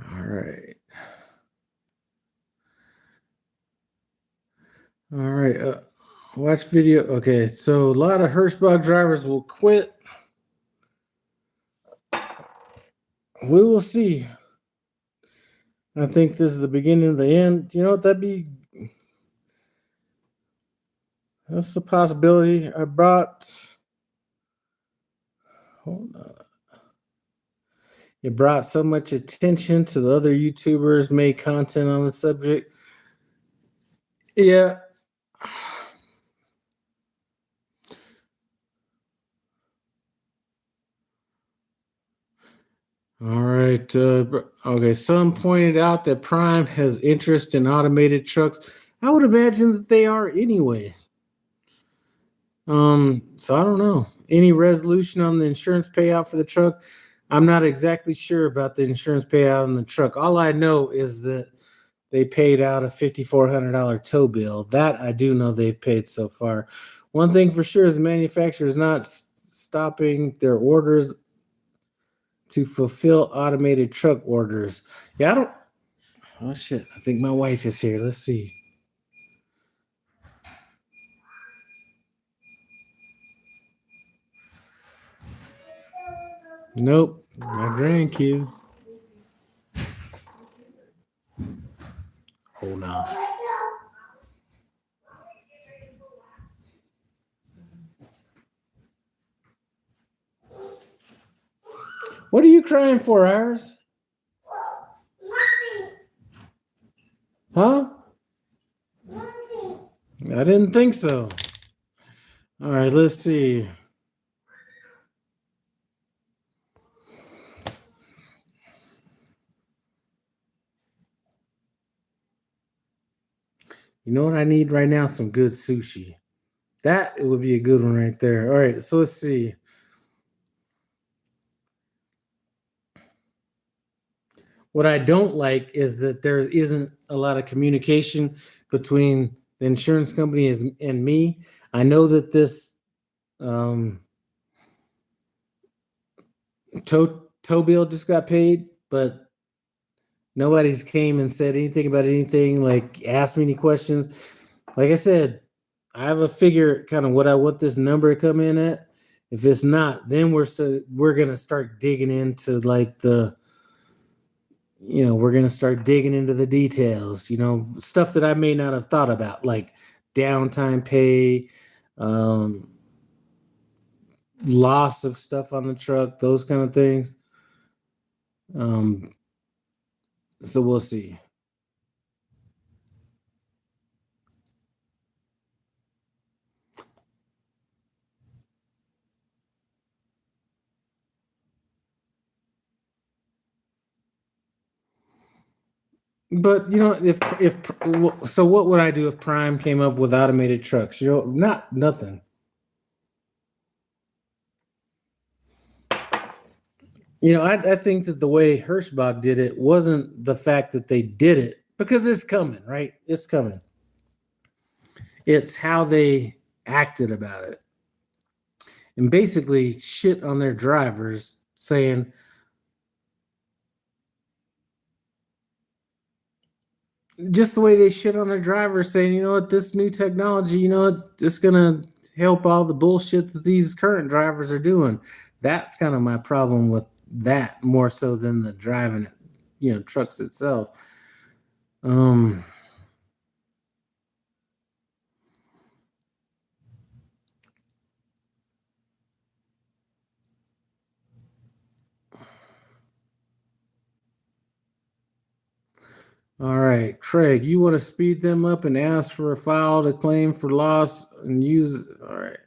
Speaker 1: All right. All right. Watch video. Okay, so a lot of Hirschbach drivers will quit. We will see. I think this is the beginning of the end. You know what? That's a possibility. Hold on. It brought so much attention to the other YouTubers made content on the subject. Yeah. All right. Okay. Some pointed out that Prime has interest in automated trucks. I would imagine that they are anyway. So I don't know. Any resolution on the insurance payout for the truck? I'm not exactly sure about the insurance payout on the truck. All I know is that they paid out a $5,400 tow bill. That I do know they've paid so far. One thing for sure is the manufacturer is not stopping their orders to fulfill automated truck orders. Yeah, I don't. Oh shit! I think my wife is here. Let's see. Nope, my grandkid. Hold on. What are you crying for, Iris? Huh? I didn't think so. All right, let's see. You know what I need right now? Some good sushi. That would be a good one right there. All right, so let's see. What I don't like is that there isn't a lot of communication between the insurance company and me. I know that this tow bill just got paid, but nobody's came and said anything about anything, like asked me any questions. Like I said, I have a figure kind of what I want this number to come in at. If it's not, then we're gonna start digging into like we're gonna start digging into the details. Stuff that I may not have thought about, like downtime pay, loss of stuff on the truck, those kind of things. So we'll see. But if so, what would I do if Prime came up with automated trucks? Nothing. I think that the way Hirschbach did it wasn't the fact that they did it, because it's coming, right? It's coming. It's how they acted about it, and basically shit on their drivers, saying, just the way they shit on their drivers, saying, this new technology, it's gonna help all the bullshit that these current drivers are doing. That's kind of my problem with that, more so than the driving, trucks itself. All right, Craig, you want to speed them up and ask for a file to claim for loss and use it? All right.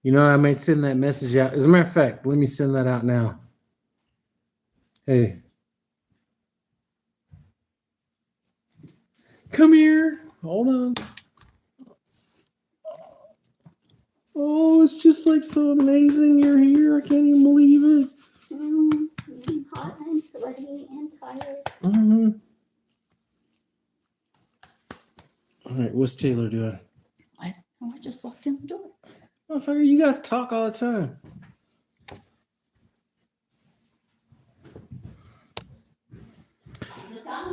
Speaker 1: I might send that message out. As a matter of fact, let me send that out now. Hey. Come here. Hold on. Oh, it's just like so amazing you're here. I can't even believe it.
Speaker 3: I'm hot and sweaty and tired.
Speaker 1: Mm-hmm. All right, what's Taylor doing?
Speaker 3: I don't know. I just walked in the door.
Speaker 1: Motherfucker, you guys talk all the time.
Speaker 3: Just got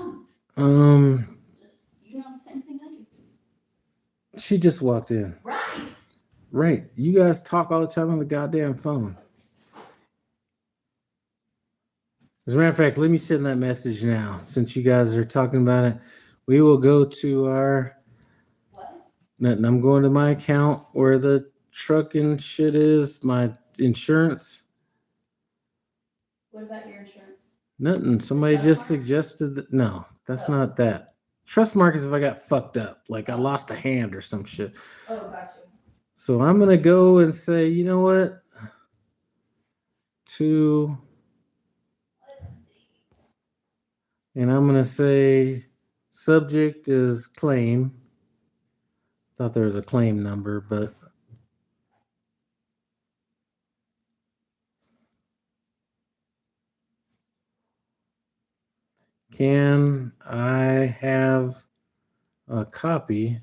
Speaker 3: home. Just, the same thing I do.
Speaker 1: She just walked in. Right. You guys talk all the time on the goddamn phone. As a matter of fact, let me send that message now. Since you guys are talking about it, we will go to our...
Speaker 3: What?
Speaker 1: Nothing. I'm going to my account where the truck and shit is, my insurance.
Speaker 3: What about your insurance?
Speaker 1: Nothing. Somebody just suggested that. No, that's not that. Trustmark is if I got fucked up, like I lost a hand or some shit.
Speaker 3: Oh, gotcha.
Speaker 1: So I'm going to go and say, you know what? to, and I'm going to say subject is claim. Thought there was a claim number, but can I have a copy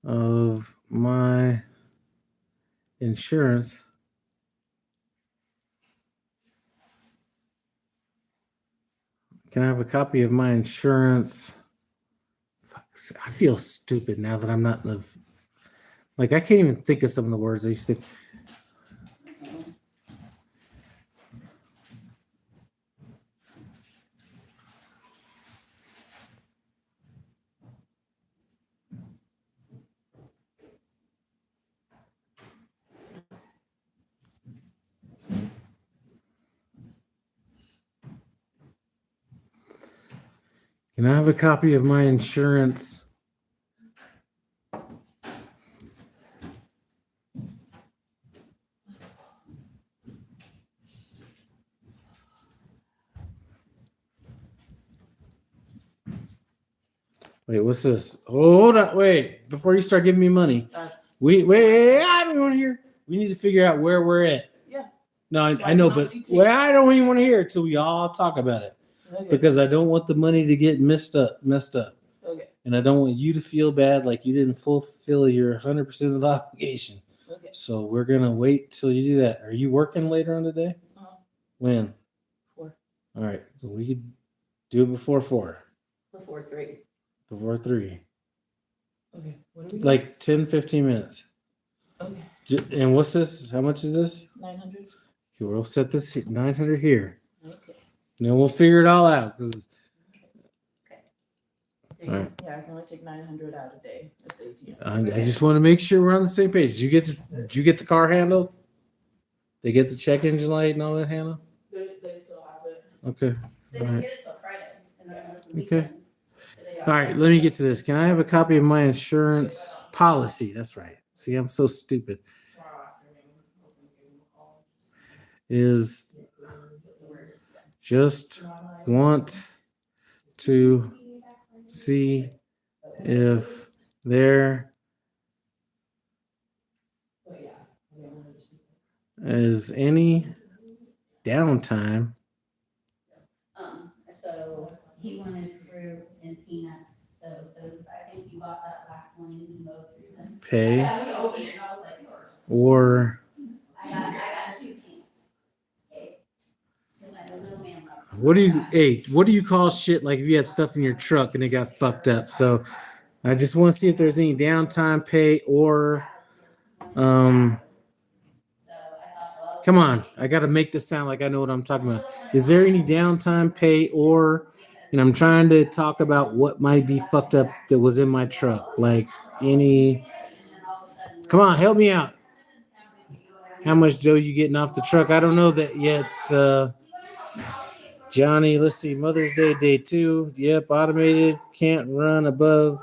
Speaker 1: of my insurance? Can I have a copy of my insurance? Fuck, I feel stupid now that I'm not in the. Like, I can't even think of some of the words I used to. Can I have a copy of my insurance? Wait, what's this? Hold on, wait. Before you start giving me money, wait. I don't want to hear. We need to figure out where we're at.
Speaker 4: Yeah.
Speaker 1: No,
Speaker 4: So
Speaker 1: I know,
Speaker 4: I
Speaker 1: but
Speaker 4: can only take-
Speaker 1: I don't even want to hear it till we all talk about it
Speaker 4: Okay.
Speaker 1: because I don't want the money to get messed up,
Speaker 4: Okay.
Speaker 1: and I don't want you to feel bad like you didn't fulfill your 100% of the obligation.
Speaker 4: Okay.
Speaker 1: So we're gonna wait till you do that. Are you working later on today? When?
Speaker 4: 4.
Speaker 1: All right, so we could do it before 4,
Speaker 4: Before 3.
Speaker 1: before 3,
Speaker 4: Okay. What are we doing?
Speaker 1: like 10, 15 minutes.
Speaker 4: Okay.
Speaker 1: And what's this? How much is this?
Speaker 4: 900.
Speaker 1: Okay, we'll set this 900 here.
Speaker 4: Okay.
Speaker 1: And then we'll figure it all out. Because
Speaker 4: Yeah,
Speaker 1: All right.
Speaker 4: yeah, I can only take 900 out a day at the ATM.
Speaker 1: I just want to make sure we're on the same page. Did you get the car handled? They get the check engine light and all that handled?
Speaker 4: They still have it.
Speaker 1: Okay.
Speaker 3: So
Speaker 1: All
Speaker 3: they
Speaker 1: right.
Speaker 3: get it till Friday. And then there's the
Speaker 1: Okay.
Speaker 3: weekend. Today
Speaker 1: All right, let me get to this. Can I have a copy of my insurance policy? That's right. See, I'm so stupid. Is just want to see if there is any downtime
Speaker 3: So he wanted fruit and peanuts, so it says, I think you bought that last one and you both threw them.
Speaker 1: pay
Speaker 3: I was opening it, I was like, yours.
Speaker 1: or
Speaker 3: I got 2 cans. Okay. 'Cause my little man loves them.
Speaker 1: what do you call shit like if you had stuff in your truck and it got fucked up? So I just want to see if there's any downtime pay or
Speaker 3: So I thought, well.
Speaker 1: come on, I got to make this sound like I know what I'm talking about. Is there any downtime pay or, and I'm trying to talk about what might be fucked up that was in my truck, like any, come on, help me out. How much dough you getting off the truck? I don't know that yet. Johnny, let's see, Mother's Day, day 2. Yep, automated, can't run above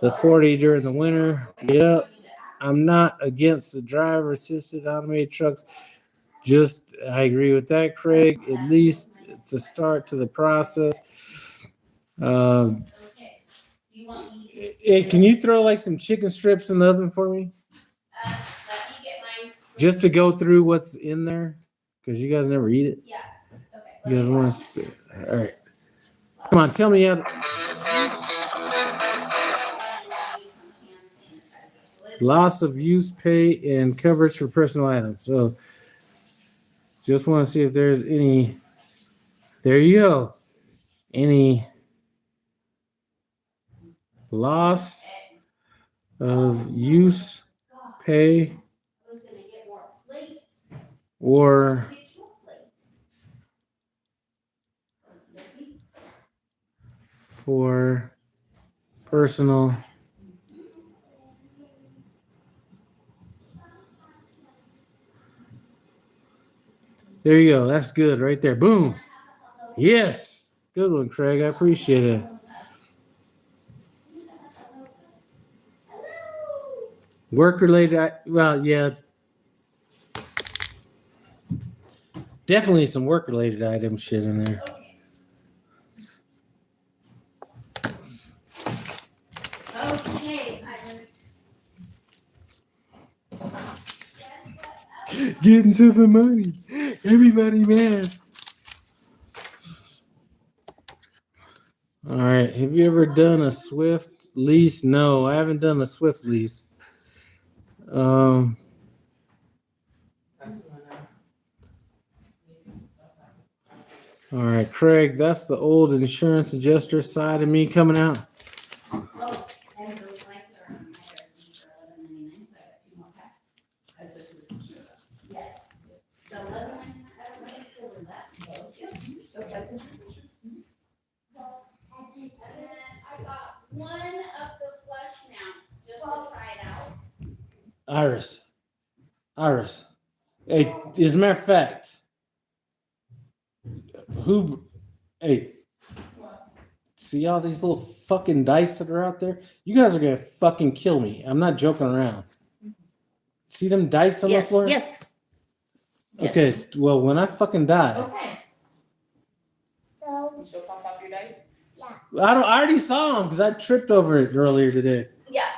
Speaker 1: the 40 during the winter. Yep, I'm not against the driver assisted automated trucks. Just, I agree with that, Craig. At least it's a start to the process. Hey, can you throw like some chicken strips in the oven for me? Just to go through what's in there? Because you guys never eat it.
Speaker 3: Yeah.
Speaker 1: You guys want to spit? All right. Come on, tell me how. Loss of use pay and coverage for personal items. So just want to see if there's any. There you go. Any loss of use pay or for personal there you go. That's good right there. Boom. Yes. Good one, Craig. I appreciate it. Work related. Well, yeah. Definitely some work-related item shit in there.
Speaker 3: Okay. Okay,
Speaker 1: Get into the money. Everybody mad. All right. Have you ever done a Swift lease? No, I haven't done a Swift lease. All right, Craig, that's the old insurance adjuster side of me coming out.
Speaker 3: oh, and those lights are on my hair for $11.99, so I got 2 more packs. Yes. The $11.99, I don't know if there were that. And then I got one of the flush mount, just to try it out.
Speaker 1: Iris. Hey, as a matter of fact, hey, see all these little fucking dice that are out there? You guys are gonna fucking kill me. I'm not joking around. See them dice on the floor?
Speaker 3: Yes.
Speaker 1: Okay, well, when I fucking die,
Speaker 3: Okay.
Speaker 4: You still pop up your dice?
Speaker 1: I already saw them because I tripped over it earlier today.
Speaker 3: Yeah.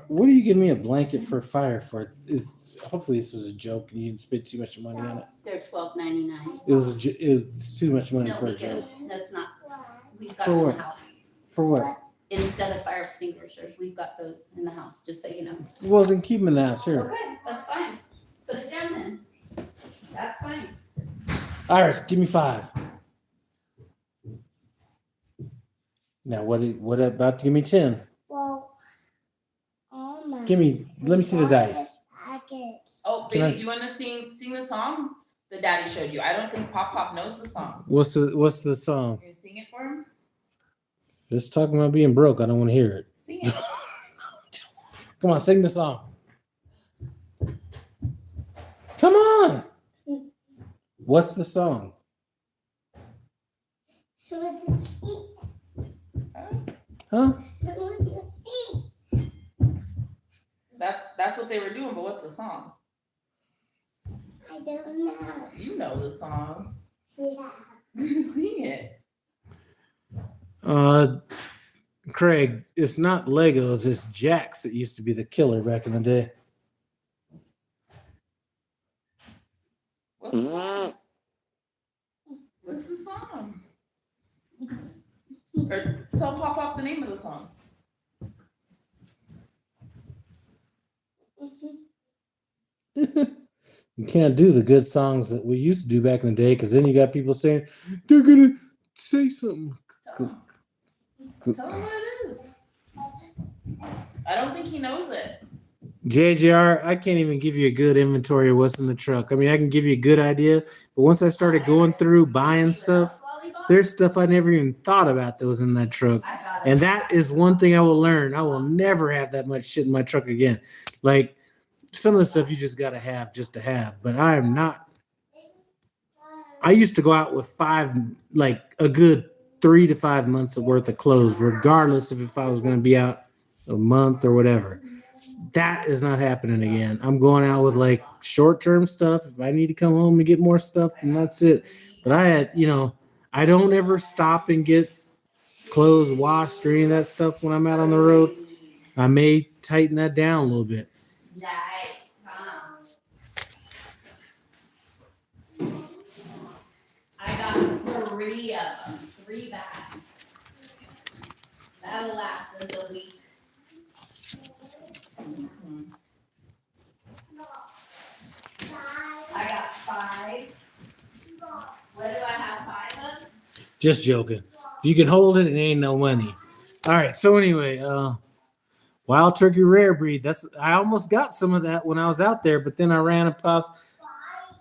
Speaker 1: What do you give me a blanket for fire for? Hopefully this was a joke and you didn't spend too much money on it.
Speaker 3: They're $12.99.
Speaker 1: It's too much money
Speaker 3: No,
Speaker 1: for
Speaker 3: we
Speaker 1: a joke.
Speaker 3: can. That's not. We've got
Speaker 1: For
Speaker 3: it in
Speaker 1: what?
Speaker 3: the house.
Speaker 1: For what?
Speaker 3: Instead of fire extinguishers, we've got those in the house, just so you know.
Speaker 1: Well, then keep them in the house here.
Speaker 3: Okay, that's fine. Put it down then. That's fine.
Speaker 1: Iris, give me 5. Now, what about to give me 10?
Speaker 5: Well, oh my.
Speaker 1: Let me see the dice.
Speaker 4: Oh,
Speaker 1: Can
Speaker 4: baby,
Speaker 1: I-
Speaker 4: do you want to sing the song the daddy showed you? I don't think Pop Pop knows the song.
Speaker 1: What's the song?
Speaker 4: Can you sing it for him?
Speaker 1: Just talking about being broke. I don't want to hear it.
Speaker 4: Sing it.
Speaker 1: Come on, sing the song. Come on. What's the song? Huh?
Speaker 4: That's what they were doing, but what's the song?
Speaker 5: I don't know.
Speaker 4: You know the song.
Speaker 5: Yeah.
Speaker 4: Sing it.
Speaker 1: Craig, it's not Legos, it's Jax that used to be the killer back in the day.
Speaker 4: What's the song? What's the song? Or tell Pop Pop the name of the song.
Speaker 1: You can't do the good songs that we used to do back in the day because then you got people saying they're gonna say something.
Speaker 4: Tell him what it is. I don't think he knows it.
Speaker 1: JJR, I can't even give you a good inventory of what's in the truck. I mean, I can give you a good idea, but once I started going through buying stuff, there's stuff I never even thought about that was in that truck. And that is one thing I will learn. I will never have that much shit in my truck again. Like some of the stuff you just gotta have just to have. But I am not. I used to go out with a good 3 to 5 months of worth of clothes, regardless of if I was gonna be out a month or whatever. That is not happening again. I'm going out with like short-term stuff. If I need to come home and get more stuff, then that's it. But I don't ever stop and get clothes washed or any of that stuff when I'm out on the road. I may tighten that down a little bit.
Speaker 3: Nice. I got 3 of them. 3 bags. That'll last us a week. I got 5. What do I have 5 of?
Speaker 1: Just joking. If you can hold it, it ain't no money. All right. So anyway, Wild Turkey Rare Breed. I almost got some of that when I was out there, but then I ran across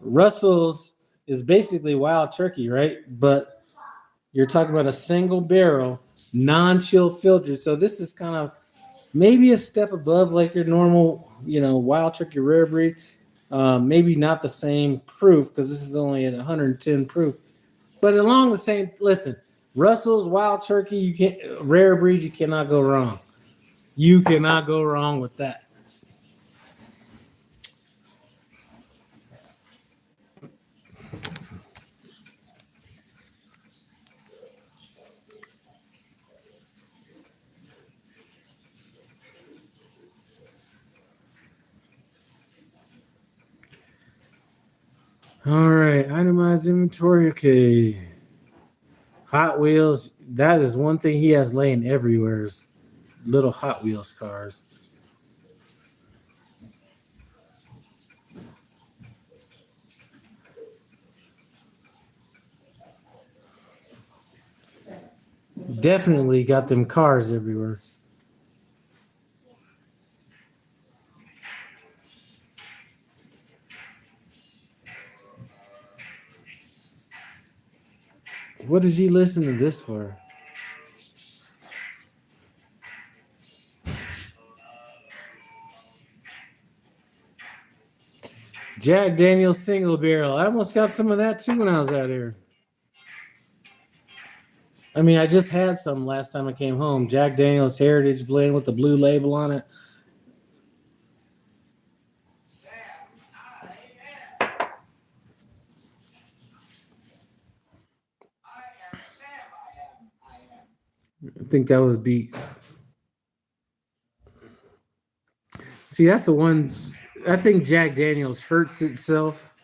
Speaker 1: Russell's is basically Wild Turkey, right? But you're talking about a single barrel, non-chill filter. So this is kind of maybe a step above like your normal, Wild Turkey Rare Breed. Maybe not the same proof because this is only at 110 proof, but along the same. Listen, Russell's Wild Turkey, Rare Breed, you cannot go wrong. You cannot go wrong with that. All right, itemized inventory. Okay. Hot Wheels. That is one thing he has laying everywhere is little Hot Wheels cars. Definitely got them cars everywhere. What does he listen to this for? Jack Daniel's single barrel. I almost got some of that too when I was out here. I mean, I just had some last time I came home. Jack Daniel's Heritage Blend with the blue label on it. I think that was beat. See, that's the one. I think Jack Daniel's hurts itself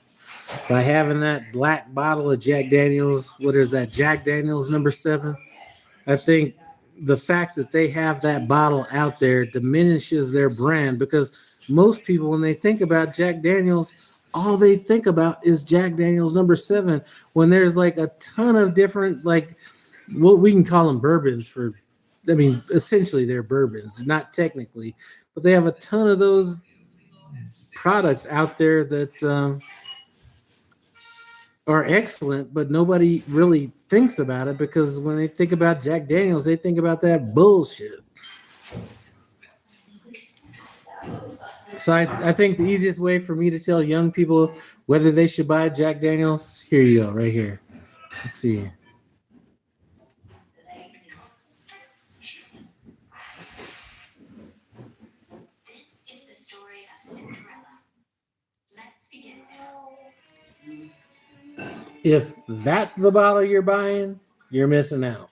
Speaker 1: by having that black bottle of Jack Daniel's. What is that? Jack Daniel's number 7. I think the fact that they have that bottle out there diminishes their brand because most people, when they think about Jack Daniel's, all they think about is Jack Daniel's number 7. When there's like a ton of different, like what we can call them bourbons for. I mean, essentially they're bourbons, not technically, but they have a ton of those products out there that are excellent, but nobody really thinks about it because when they think about Jack Daniels, they think about that bullshit. So I think the easiest way for me to tell young people whether they should buy Jack Daniels, here you go, right here. Let's see. If that's the bottle you're buying, you're missing out.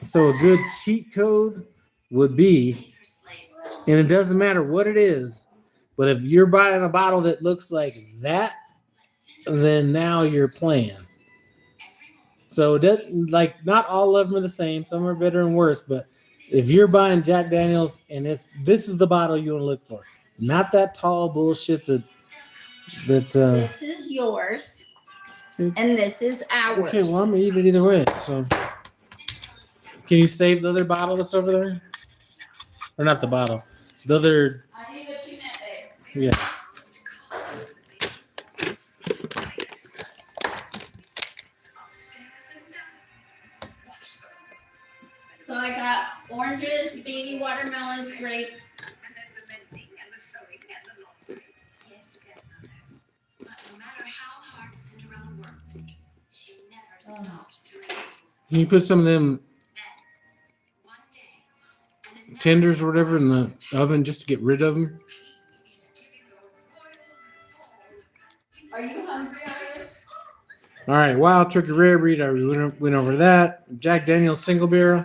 Speaker 1: So a good cheat code would be, and it doesn't matter what it is, but if you're buying a bottle that looks like that, then now you're playing. So it doesn't, like, not all of them are the same. Some are better and worse, but if you're buying Jack Daniels and this is the bottle you want to look for. Not that tall bullshit that
Speaker 4: This is yours, and this is ours.
Speaker 1: okay, well, I'm gonna eat it either way. So, can you save the other bottle that's over there, or not the bottle, the other?
Speaker 4: I knew what you meant there.
Speaker 1: Yeah.
Speaker 4: So I got oranges, baby watermelons, grapes.
Speaker 1: Can you put some of them tenders or whatever in the oven just to get rid of them?
Speaker 4: Are you hungry, Iris?
Speaker 1: All right, Wild Turkey Rare Breed. I went over that. Jack Daniel's Single Barrel.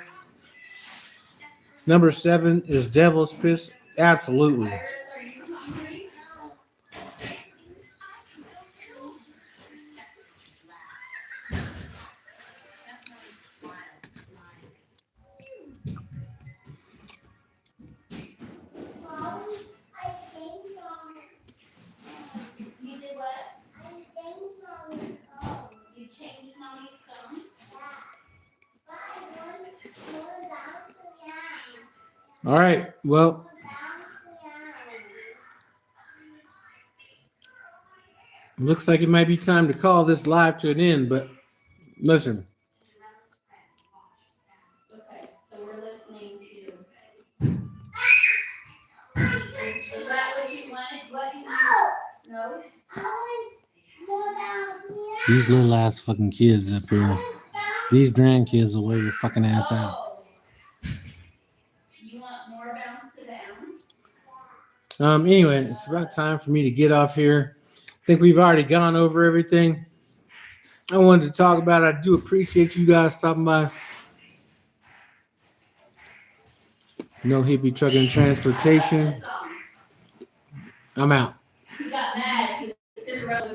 Speaker 1: Number 7 is Devil's Piss. Absolutely.
Speaker 4: Iris, are you hungry? You did what? You changed mommy's phone?
Speaker 1: All right, well, looks like it might be time to call this live to an end, but listen.
Speaker 4: Okay, so we're listening to. Is that what you wanted? What is it? No?
Speaker 1: These little ass fucking kids up here. These grandkids will wear your fucking ass out.
Speaker 4: Oh. You want more bounce to down?
Speaker 1: Anyway, it's about time for me to get off here. I think we've already gone over everything I wanted to talk about. I do appreciate you guys stopping by. No Hippie Trucking and Transportation. I'm out.
Speaker 3: He got mad because Cinderella was